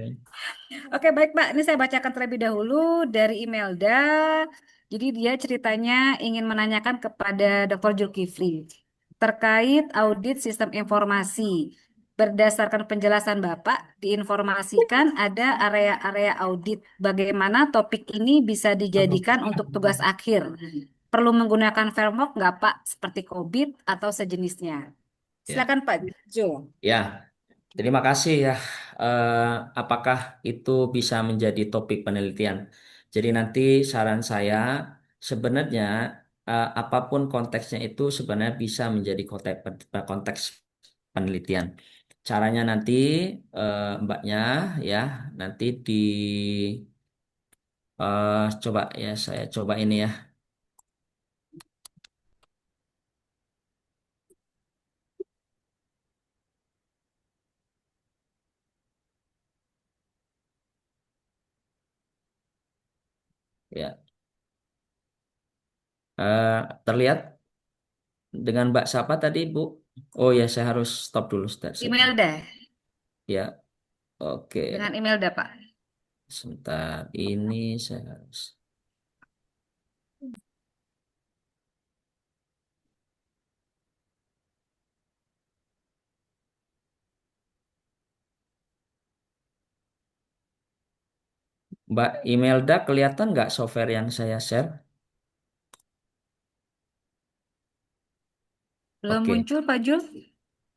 Oke, baik Pak. Ini saya bacakan terlebih dahulu dari Imelda. Jadi dia ceritanya ingin menanyakan kepada Dr. Zulkifli terkait audit sistem informasi. Berdasarkan penjelasan Bapak, diinformasikan ada area-area audit. Bagaimana topik ini bisa dijadikan untuk tugas akhir? Perlu menggunakan framework nggak Pak? Seperti COBIT atau sejenisnya? Ya, Silakan Pak Jo. ya. Terima kasih ya. Eh, apakah itu bisa menjadi topik penelitian? Jadi nanti saran saya sebenarnya, apapun konteksnya itu sebenarnya bisa menjadi konteks penelitian. Caranya nanti, Mbaknya, ya, nanti coba ya, saya coba ini ya. Ya, terlihat dengan Mbak siapa tadi, Bu? Oh ya, saya harus stop dulu sebentar. Imelda. Ya, oke. Dengan Imelda Pak. Sebentar, ini saya harus. Mbak Imelda, kelihatan nggak software yang saya share? Belum Oke, muncul, Pak Jul.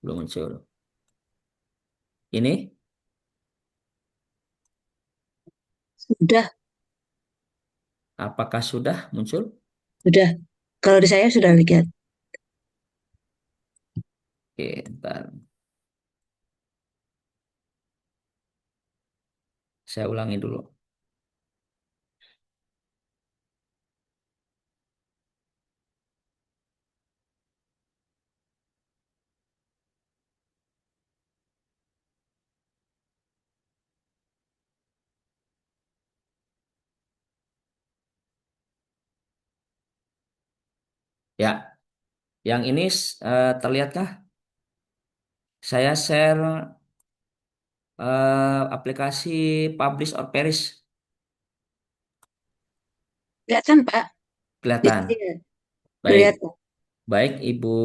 belum muncul. Ini, Sudah, apakah sudah muncul? sudah. Kalau di saya sudah lihat. Oke, bentar. Saya ulangi dulu. Ya, yang ini terlihatkah? Saya share aplikasi Publish or Perish. Kelihatan, Pak. Di Kelihatan. saya Baik. kelihatan. Baik, Ibu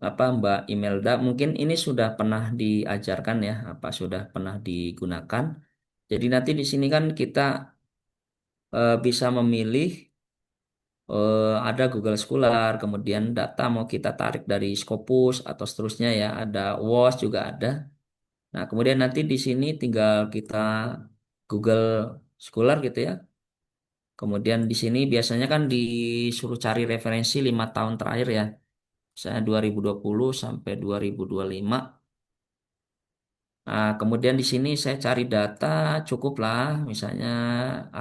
Mbak Imelda, mungkin ini sudah pernah diajarkan ya, apa sudah pernah digunakan. Jadi nanti di sini kan kita bisa memilih ada Google Scholar, kemudian data mau kita tarik dari Scopus atau seterusnya ya, ada WOS juga ada. Nah, kemudian nanti di sini tinggal kita Google Scholar gitu ya. Kemudian di sini biasanya kan disuruh cari referensi 5 tahun terakhir ya. Misalnya 2020 sampai 2025. Nah, kemudian di sini saya cari data cukup lah, misalnya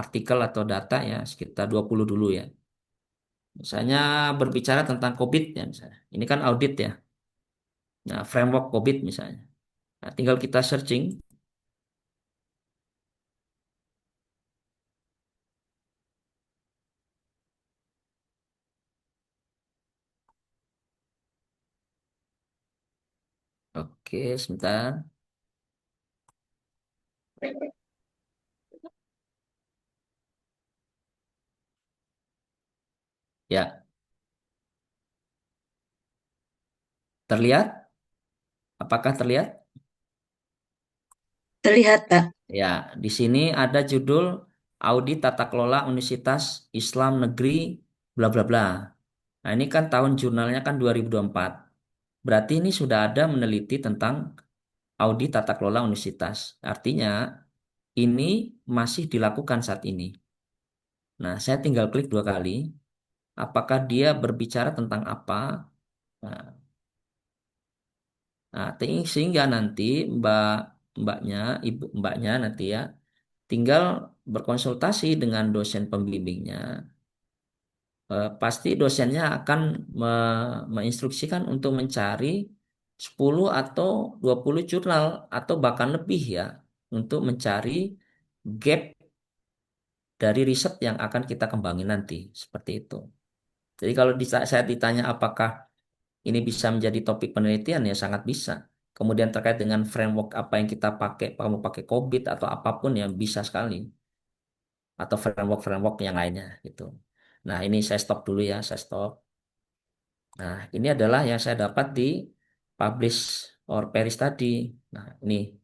artikel atau data ya sekitar 20 dulu ya. Misalnya berbicara tentang COVID ya misalnya. Ini kan audit ya. Nah, framework COVID misalnya. Nah, tinggal kita searching. Oke, sebentar. Ya, terlihat? Apakah terlihat? Terlihat, Pak. Ya, di sini ada judul Audit Tata Kelola Universitas Islam Negeri bla bla bla. Nah, ini kan tahun jurnalnya kan 2024. Berarti ini sudah ada meneliti tentang audit tata kelola universitas. Artinya ini masih dilakukan saat ini. Nah, saya tinggal klik 2 kali. Apakah dia berbicara tentang apa? Nah, sehingga nanti mbak mbaknya, ibu mbaknya nanti ya, tinggal berkonsultasi dengan dosen pembimbingnya. Pasti dosennya akan menginstruksikan untuk mencari 10 atau 20 jurnal atau bahkan lebih ya untuk mencari gap dari riset yang akan kita kembangin nanti seperti itu. Jadi kalau saya ditanya apakah ini bisa menjadi topik penelitian ya sangat bisa. Kemudian terkait dengan framework apa yang kita pakai, kamu pakai COVID atau apapun ya bisa sekali. Atau framework-framework yang lainnya gitu. Nah ini saya stop dulu ya, saya stop. Nah, ini adalah yang saya dapat di publish or perish tadi. Nah, ini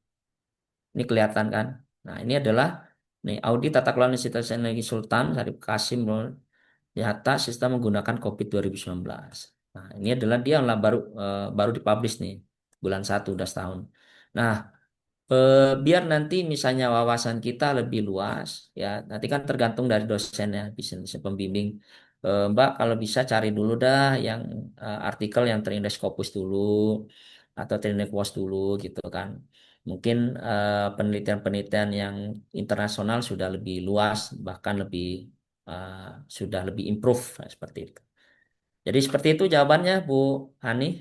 kelihatan kan? Nah, ini adalah nih audit tata kelola Universitas Negeri Sultan Syarif Kasim nyata sistem menggunakan COVID 2019. Nah, ini adalah dia lah baru dipublish nih bulan 1 udah setahun. Nah, biar nanti misalnya wawasan kita lebih luas ya nanti kan tergantung dari dosennya bisnis pembimbing. Mbak kalau bisa cari dulu dah yang artikel yang terindeks Scopus dulu atau terindeks WOS dulu gitu kan mungkin penelitian-penelitian yang internasional sudah lebih luas bahkan lebih eh, sudah lebih improve seperti itu jadi seperti itu jawabannya Bu Hani.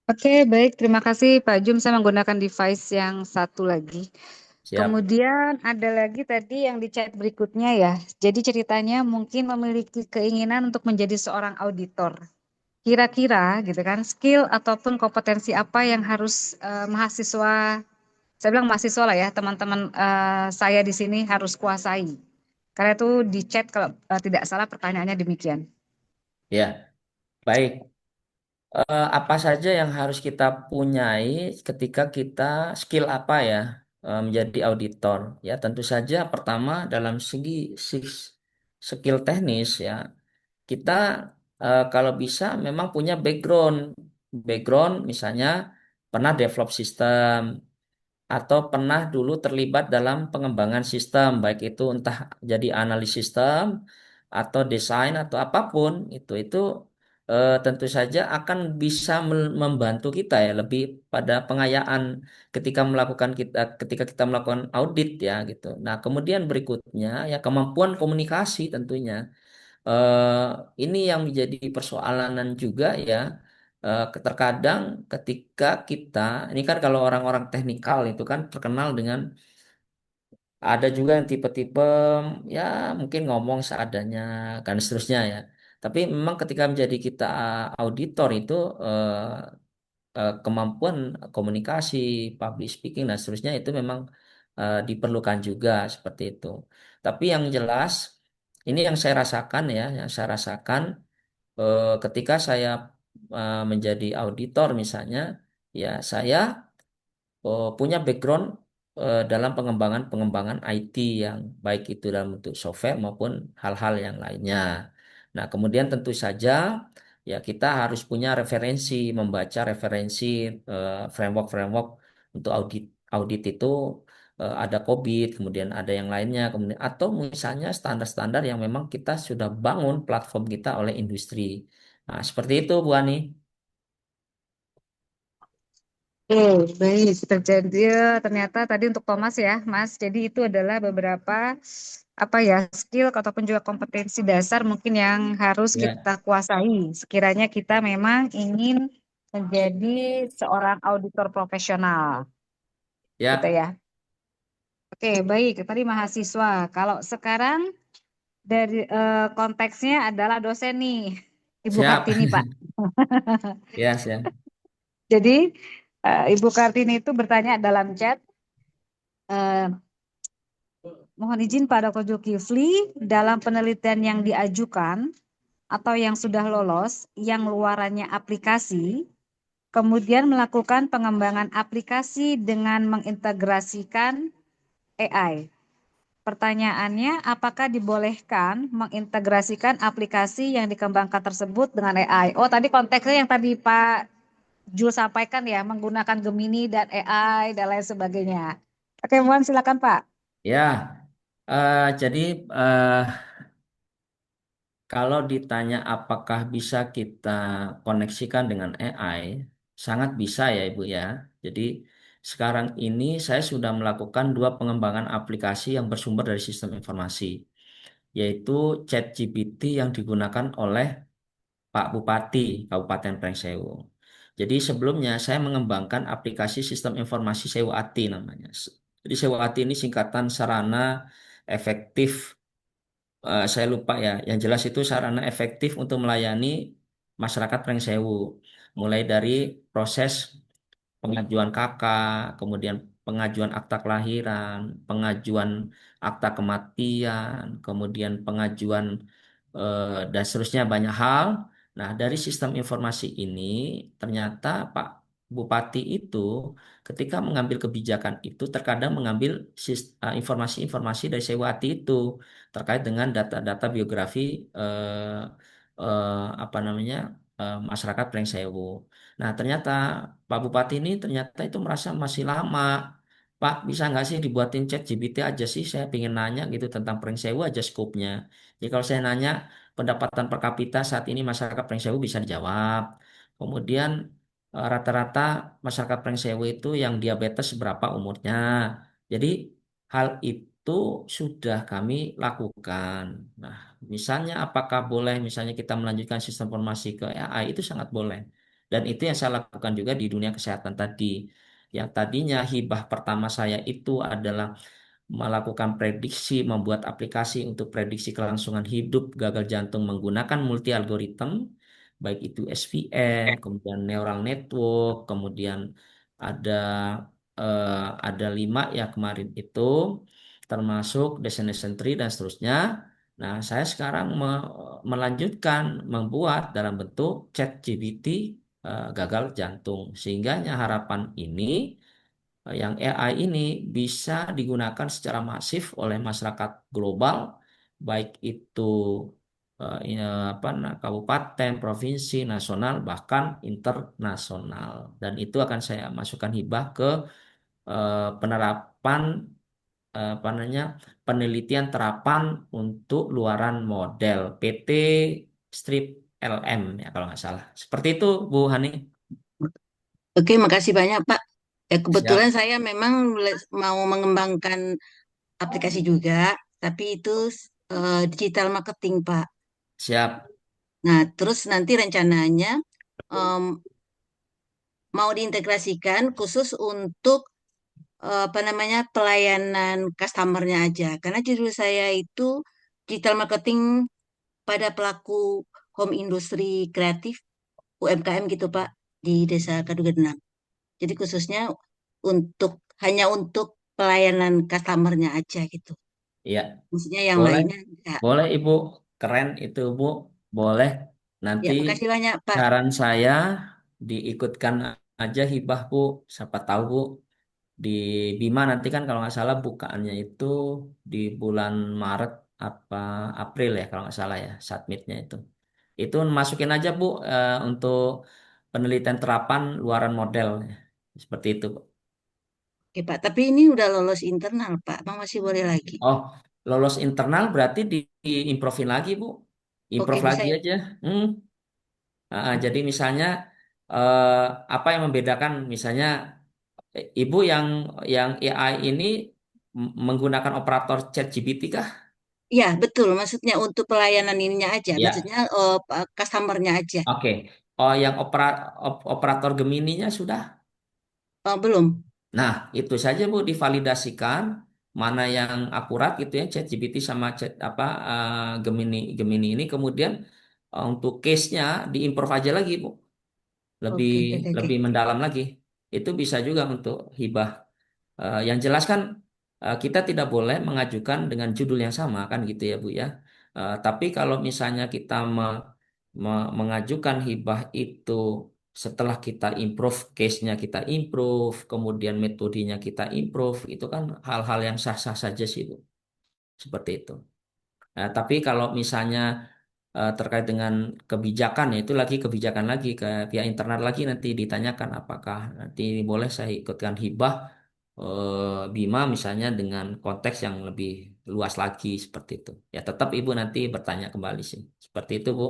Oke, baik. Terima kasih Pak Jum. Saya menggunakan device yang satu lagi. Siap. Kemudian ada lagi tadi yang di chat berikutnya ya. Jadi ceritanya mungkin memiliki keinginan untuk menjadi seorang auditor. Kira-kira gitu kan, skill ataupun kompetensi apa yang harus mahasiswa, saya bilang mahasiswa lah ya, teman-teman saya di sini harus kuasai. Karena itu di chat kalau tidak salah pertanyaannya demikian. Ya, baik. Apa saja yang harus kita punyai ketika kita skill apa ya? menjadi auditor. Ya, tentu saja pertama dalam segi skill teknis ya, kita kalau bisa memang punya background misalnya pernah develop sistem atau pernah dulu terlibat dalam pengembangan sistem, baik itu entah jadi analis sistem atau desain atau apapun itu tentu saja akan bisa membantu kita ya lebih pada pengayaan ketika kita melakukan audit ya gitu. Nah, kemudian berikutnya ya kemampuan komunikasi tentunya. eh, ini yang menjadi persoalanan juga ya. Terkadang ketika kita, ini kan kalau orang-orang teknikal itu kan terkenal dengan ada juga yang tipe-tipe ya mungkin ngomong seadanya dan seterusnya ya. Tapi memang ketika menjadi kita auditor itu kemampuan komunikasi, public speaking dan seterusnya itu memang diperlukan juga seperti itu. Tapi yang jelas ini yang saya rasakan ya, yang saya rasakan ketika saya menjadi auditor misalnya, ya saya punya background dalam pengembangan IT yang baik itu dalam bentuk software maupun hal-hal yang lainnya. Nah, kemudian tentu saja ya kita harus punya referensi, membaca referensi framework-framework untuk audit. Audit itu ada COBIT, kemudian ada yang lainnya, kemudian atau misalnya standar-standar yang memang kita sudah bangun platform kita oleh industri. Nah, seperti itu Bu Ani. Baik. Terjadi ternyata tadi untuk Thomas ya, Mas. Jadi itu adalah beberapa apa ya skill ataupun juga kompetensi dasar mungkin yang harus kita Ya, kuasai. Sekiranya kita memang ingin menjadi seorang auditor profesional, gitu ya, ya. Oke, baik. Tadi mahasiswa. Kalau sekarang dari konteksnya adalah dosen nih, Ibu siap. Kartini, Pak. Ya, siap. Jadi Ibu Kartini itu bertanya dalam chat. eh, Mohon izin Pak Dr. Zulkifli, dalam penelitian yang diajukan atau yang sudah lolos, yang luarannya aplikasi, kemudian melakukan pengembangan aplikasi dengan mengintegrasikan AI. Pertanyaannya, apakah dibolehkan mengintegrasikan aplikasi yang dikembangkan tersebut dengan AI? Oh, tadi konteksnya yang tadi Pak Jul sampaikan ya, menggunakan Gemini dan AI dan lain sebagainya. Oke, mohon silakan Pak. Ya, jadi eh, kalau ditanya apakah bisa kita koneksikan dengan AI, sangat bisa ya Ibu ya. Jadi sekarang ini saya sudah melakukan dua pengembangan aplikasi yang bersumber dari sistem informasi, yaitu ChatGPT yang digunakan oleh Pak Bupati Kabupaten Pringsewu. Jadi sebelumnya saya mengembangkan aplikasi sistem informasi Sewati namanya. Jadi Sewati ini singkatan sarana efektif, saya lupa ya. Yang jelas itu sarana efektif untuk melayani masyarakat Pringsewu. Mulai dari proses pengajuan KK, kemudian pengajuan akta kelahiran, pengajuan akta kematian, kemudian pengajuan dan seterusnya banyak hal. Nah, dari sistem informasi ini ternyata Pak Bupati itu ketika mengambil kebijakan itu terkadang mengambil informasi-informasi dari Sewati itu terkait dengan data-data biografi eh, apa namanya masyarakat Pringsewu. Nah, ternyata Pak Bupati ini ternyata itu merasa masih lama. Pak, bisa nggak sih dibuatin chat GPT aja sih? Saya ingin nanya gitu tentang Pringsewu aja skopnya. Jadi kalau saya nanya pendapatan per kapita saat ini masyarakat Pringsewu bisa dijawab. Kemudian rata-rata masyarakat Pringsewu itu yang diabetes berapa umurnya. Jadi hal itu sudah kami lakukan. Nah, misalnya apakah boleh misalnya kita melanjutkan sistem informasi ke AI itu sangat boleh. Dan itu yang saya lakukan juga di dunia kesehatan tadi. Yang tadinya hibah pertama saya itu adalah melakukan prediksi, membuat aplikasi untuk prediksi kelangsungan hidup gagal jantung menggunakan multi algoritma, baik itu SVM, kemudian neural network, kemudian ada ada 5 ya kemarin itu, termasuk destination tree dan seterusnya. Nah, saya sekarang melanjutkan membuat dalam bentuk chat GPT gagal jantung, sehingga harapan ini yang AI ini bisa digunakan secara masif oleh masyarakat global, baik itu kabupaten, provinsi, nasional, bahkan internasional. Dan itu akan saya masukkan hibah ke penerapan apa namanya penelitian terapan untuk luaran model PT Strip LM ya kalau nggak salah. Seperti itu Bu Hani. Oke, makasih banyak, Pak. Ya, kebetulan Siap, saya memang mau mengembangkan aplikasi juga, tapi itu digital marketing, Pak. siap. Nah, terus nanti rencananya em, mau diintegrasikan khusus untuk apa namanya pelayanan customernya aja. Karena judul saya itu digital marketing pada pelaku home industri kreatif UMKM gitu, Pak, di Desa Kadugenang. Jadi khususnya untuk hanya untuk pelayanan customernya aja gitu. Iya, Maksudnya yang boleh. lainnya enggak. Boleh Ibu. Keren itu Bu. Boleh. Ya, Nanti makasih banyak, Pak. saran saya diikutkan aja hibah Bu. Siapa tahu Bu di Bima nanti kan kalau nggak salah bukaannya itu di bulan Maret apa April ya kalau nggak salah ya submitnya itu. Itu masukin aja Bu untuk penelitian terapan luaran model. Seperti itu Bu. Oke, Pak. Tapi ini udah lolos internal, Pak. Emang masih boleh lagi? Oh, lolos internal berarti diimprovin lagi Bu. Oke, Improve bisa lagi ya. aja. Hmm. Jadi misalnya eh, apa yang membedakan misalnya Ibu yang AI ini menggunakan operator ChatGPT kah? Iya, betul. Maksudnya untuk pelayanan ininya aja. Ya, Maksudnya customernya aja. oke. Oh, yang operator Gemininya sudah. Oh, belum. Nah, itu saja Bu divalidasikan mana yang akurat gitu ya ChatGPT sama chat apa Gemini Gemini ini kemudian untuk case-nya diimprove aja lagi Bu. Lebih Oke, oke, oke, oke. lebih mendalam lagi. Itu bisa juga untuk hibah. Yang jelas kan kita tidak boleh mengajukan dengan judul yang sama kan gitu ya Bu ya. Tapi kalau misalnya kita mengajukan hibah itu setelah kita improve case-nya kita improve, kemudian metodenya kita improve, itu kan hal-hal yang sah-sah saja sih Bu. Seperti itu. Nah, tapi kalau misalnya terkait dengan kebijakan, ya itu lagi kebijakan lagi ke pihak internal lagi nanti ditanyakan apakah nanti boleh saya ikutkan hibah Bima misalnya dengan konteks yang lebih luas lagi seperti itu. Ya tetap Ibu nanti bertanya kembali sih. Seperti itu Bu.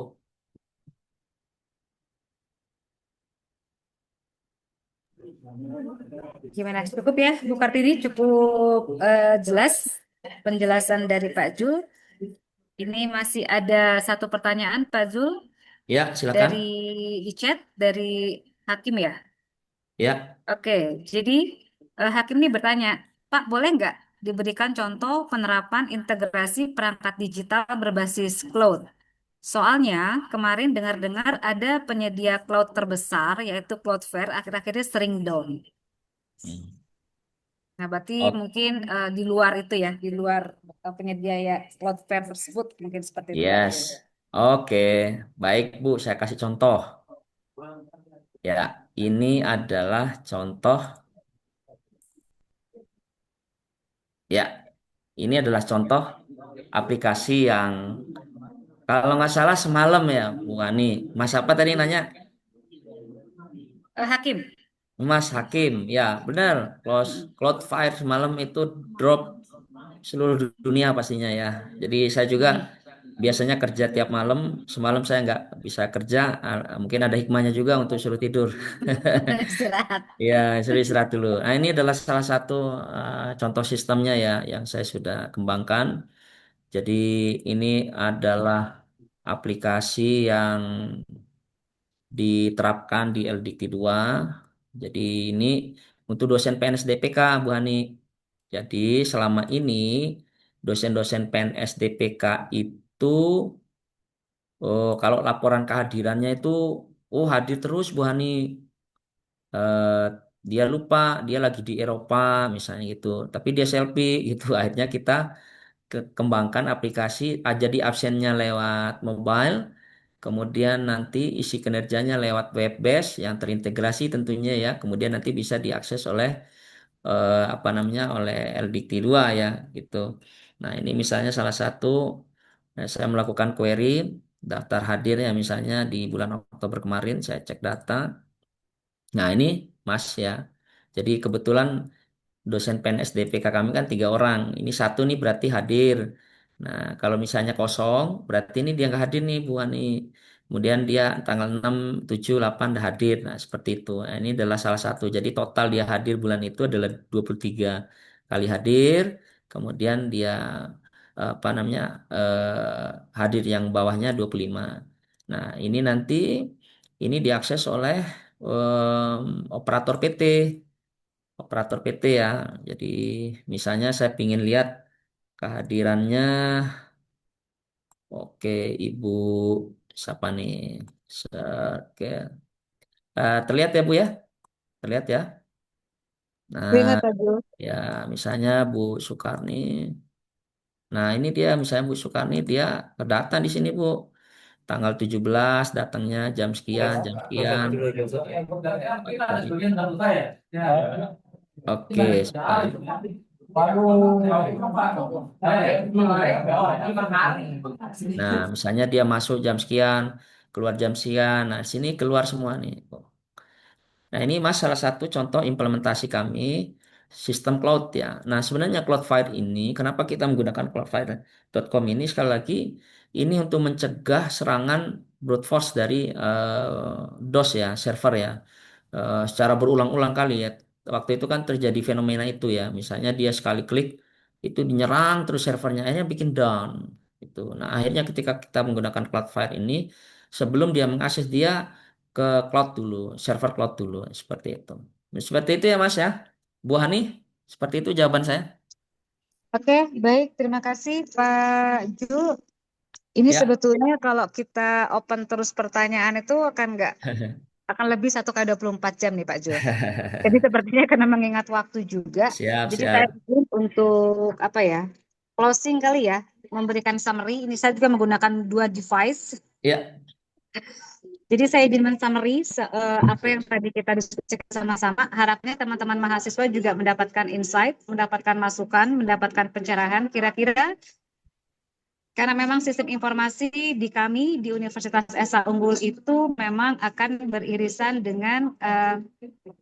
Gimana? Cukup ya, Bu Kartini? Cukup jelas penjelasan dari Pak Jul. Ini masih ada satu pertanyaan, Pak Zul, Ya dari silakan. di chat dari Hakim ya. Ya. Oke, jadi Hakim ini bertanya, Pak, boleh nggak diberikan contoh penerapan integrasi perangkat digital berbasis cloud? Soalnya kemarin dengar-dengar ada penyedia cloud terbesar yaitu Cloudflare akhir-akhirnya sering down. Hmm. Nah, berarti Oh, mungkin di luar itu ya, di luar penyedia ya Cloudflare tersebut mungkin seperti itu Pak yes. Zul. Oke, baik Bu, saya kasih contoh. Ya, ini adalah contoh. Ya, ini adalah contoh aplikasi yang kalau nggak salah semalam ya, Bu Ani. Mas apa tadi nanya? Hakim. Mas Hakim, ya benar. Cloudflare semalam itu drop seluruh dunia pastinya ya. Jadi saya juga biasanya kerja tiap malam. Semalam saya nggak bisa kerja. Mungkin ada hikmahnya juga untuk suruh tidur. Istirahat. Ya, suruh istirahat dulu. Nah, ini adalah salah satu contoh sistemnya ya yang saya sudah kembangkan. Jadi ini adalah aplikasi yang diterapkan di LDK 2. Jadi ini untuk dosen PNS DPK, Bu Hani. Jadi selama ini dosen-dosen PNS DPK itu kalau laporan kehadirannya itu hadir terus Bu Hani. Eh, dia lupa dia lagi di Eropa misalnya gitu. Tapi dia selfie gitu. Akhirnya kita kembangkan aplikasi jadi absennya lewat mobile, kemudian nanti isi kinerjanya lewat web based yang terintegrasi tentunya ya, kemudian nanti bisa diakses oleh apa namanya oleh LDikti 2 ya gitu. Nah, ini misalnya salah satu saya melakukan query daftar hadir ya misalnya di bulan Oktober kemarin saya cek data. Nah, ini Mas ya. Jadi kebetulan dosen PNS DPK kami kan 3 orang. Ini satu nih berarti hadir. Nah, kalau misalnya kosong, berarti ini dia nggak hadir nih Bu Ani. Kemudian dia tanggal 6, 7, 8 dah hadir. Nah, seperti itu. Nah, ini adalah salah satu. Jadi total dia hadir bulan itu adalah 23 kali hadir. Kemudian dia apa namanya hadir yang bawahnya 25. Nah, ini nanti ini diakses oleh operator PT ya. Jadi misalnya saya ingin lihat kehadirannya, oke Ibu siapa nih? Oke. Terlihat ya Bu ya? Terlihat ya? Nah, Ingat Pak Jul. ya misalnya Bu Sukarni. Nah, ini dia misalnya Bu Sukarni dia terdata di sini Bu. Tanggal 17 datangnya jam sekian. Oke, sekarang. Nah, misalnya dia masuk jam sekian, keluar jam sekian. Nah, sini keluar semua nih. Nah, ini Mas salah satu contoh implementasi kami sistem cloud ya. Nah, sebenarnya Cloudflare ini, kenapa kita menggunakan cloudflare.com ini sekali lagi, ini untuk mencegah serangan brute force dari DOS ya, server ya, secara berulang-ulang kali ya. Waktu itu kan terjadi fenomena itu ya, misalnya dia sekali klik itu dinyerang terus servernya akhirnya bikin down. Itu. Nah, akhirnya ketika kita menggunakan Cloudflare ini, sebelum dia mengakses dia ke cloud dulu, server cloud dulu, seperti itu. Nah, seperti itu ya Mas ya. Bu Hani, seperti itu jawaban saya. Oke, baik. Terima kasih Pak Jul. Ini Ya. sebetulnya kalau kita open terus pertanyaan itu akan lebih 1 kali 24 jam nih Pak Jul. Jadi sepertinya karena mengingat waktu juga. Siap, Jadi saya siap. ingin untuk apa ya, closing kali ya, memberikan summary. Ini saya juga menggunakan 2 device. Ya, Jadi saya ingin men-summary apa yang tadi kita diskusikan sama-sama. Harapnya teman-teman mahasiswa juga mendapatkan insight, mendapatkan masukan, mendapatkan pencerahan. Kira-kira karena memang sistem informasi di kami di Universitas Esa Unggul itu memang akan beririsan dengan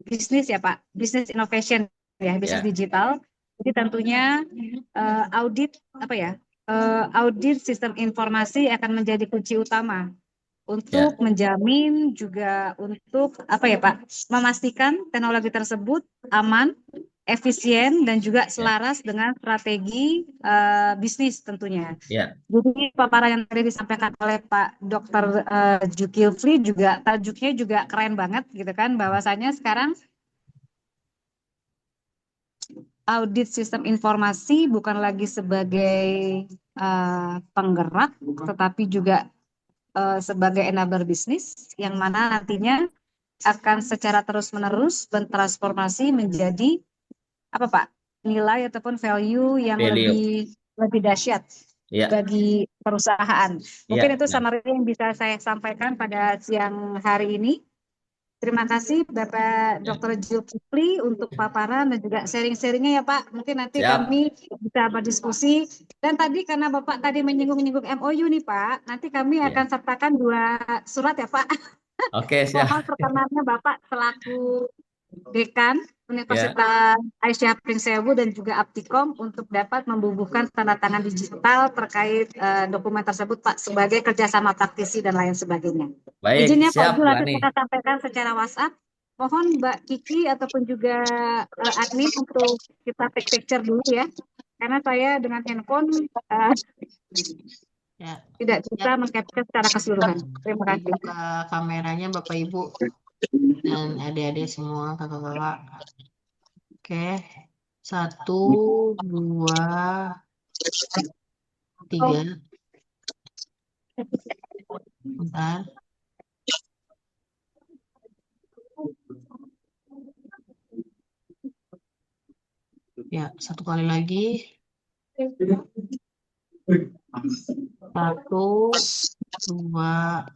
bisnis ya Pak, bisnis innovation ya, bisnis ya, digital. Jadi tentunya audit apa ya, audit sistem informasi akan menjadi kunci utama untuk ya, menjamin juga untuk apa ya Pak, memastikan teknologi tersebut aman, efisien dan juga ya, selaras dengan strategi bisnis tentunya. ya. Jadi paparan yang tadi disampaikan oleh Pak Dr. Zulkifli juga tajuknya juga keren banget gitu kan, bahwasanya sekarang audit sistem informasi bukan lagi sebagai penggerak tetapi juga sebagai enabler bisnis yang mana nantinya akan secara terus-menerus bertransformasi menjadi apa Pak? Nilai ataupun value yang Value. lebih dahsyat Ya, bagi perusahaan. Mungkin ya, itu ya. summary yang bisa saya sampaikan pada siang hari ini. Terima kasih Bapak Ya. Dr. Zulkifli untuk paparan dan juga sharing-sharingnya ya Pak. Mungkin nanti Siap. kami bisa berdiskusi. Dan tadi karena Bapak tadi menyinggung-nyinggung MOU nih Pak, nanti kami Ya. akan sertakan 2 surat ya Pak. Oke, siap. Mohon perkenannya Bapak selaku Dekan Ya, Universitas Aisyah Pringsewu dan juga Aptikom untuk dapat membubuhkan tanda tangan digital terkait dokumen tersebut Pak sebagai kerjasama praktisi dan lain sebagainya. baik, Izinnya Pak siap Jul Bu nanti Ani. kita sampaikan secara WhatsApp. Mohon Mbak Kiki ataupun juga admin untuk kita take picture dulu ya. Karena saya dengan handphone Ya, tidak ya, bisa mengcapture secara keseluruhan. Terima kasih. dibuka kameranya Bapak Ibu dan adik-adik semua, kakak-kakak. Oke, 1, 2, 3. Bentar. Ya, 1 kali lagi. 1, 2,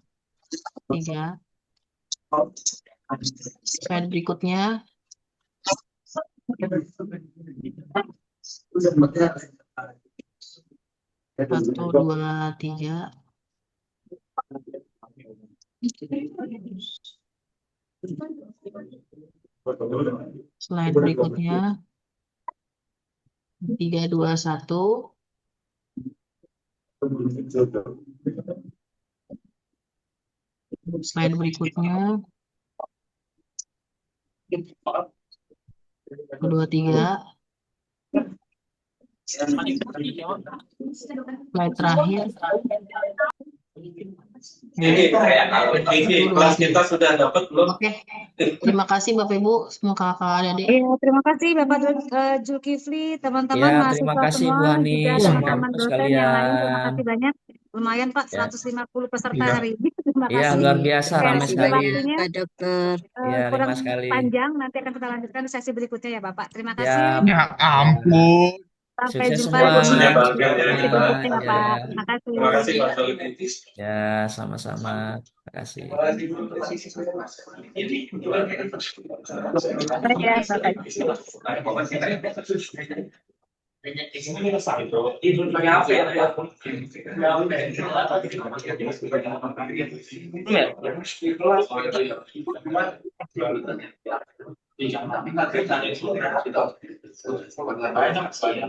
3. Slide berikutnya. Satu, dua, tiga. Slide berikutnya 3, 2, 1. Slide berikutnya 2, 3. Slide terakhir. Ini kelas kita sudah dapat belum? Oke, terima kasih Bapak Ibu, semua kakak adik-adik. Iya, terima kasih Bapak Zulkifli, teman-teman Ya, terima mahasiswa kasih Bu semua, Ani, juga semua teman-teman ibu dosen yang lain. Terima sekalian. kasih banyak. Lumayan Pak, Ya, 150 peserta hari ini. Terima ya kasih. luar biasa, Terima ramai kasih Jadi sekali. banyak, waktunya Pak Dokter. Ya, kurang 5 sekali. panjang, nanti akan kita lanjutkan di sesi berikutnya ya Bapak. Terima kasih. Siap. Ya Ya, ampun. Sampai sukses jumpa semua. di Punya Sukses bangga ya sesi kita. berikutnya ya semua. Pak. Ya, Terima kasih. Terima kasih Pak Soliditis. ya, sama-sama. Terima kasih. Baik ya, Bapak. Iya.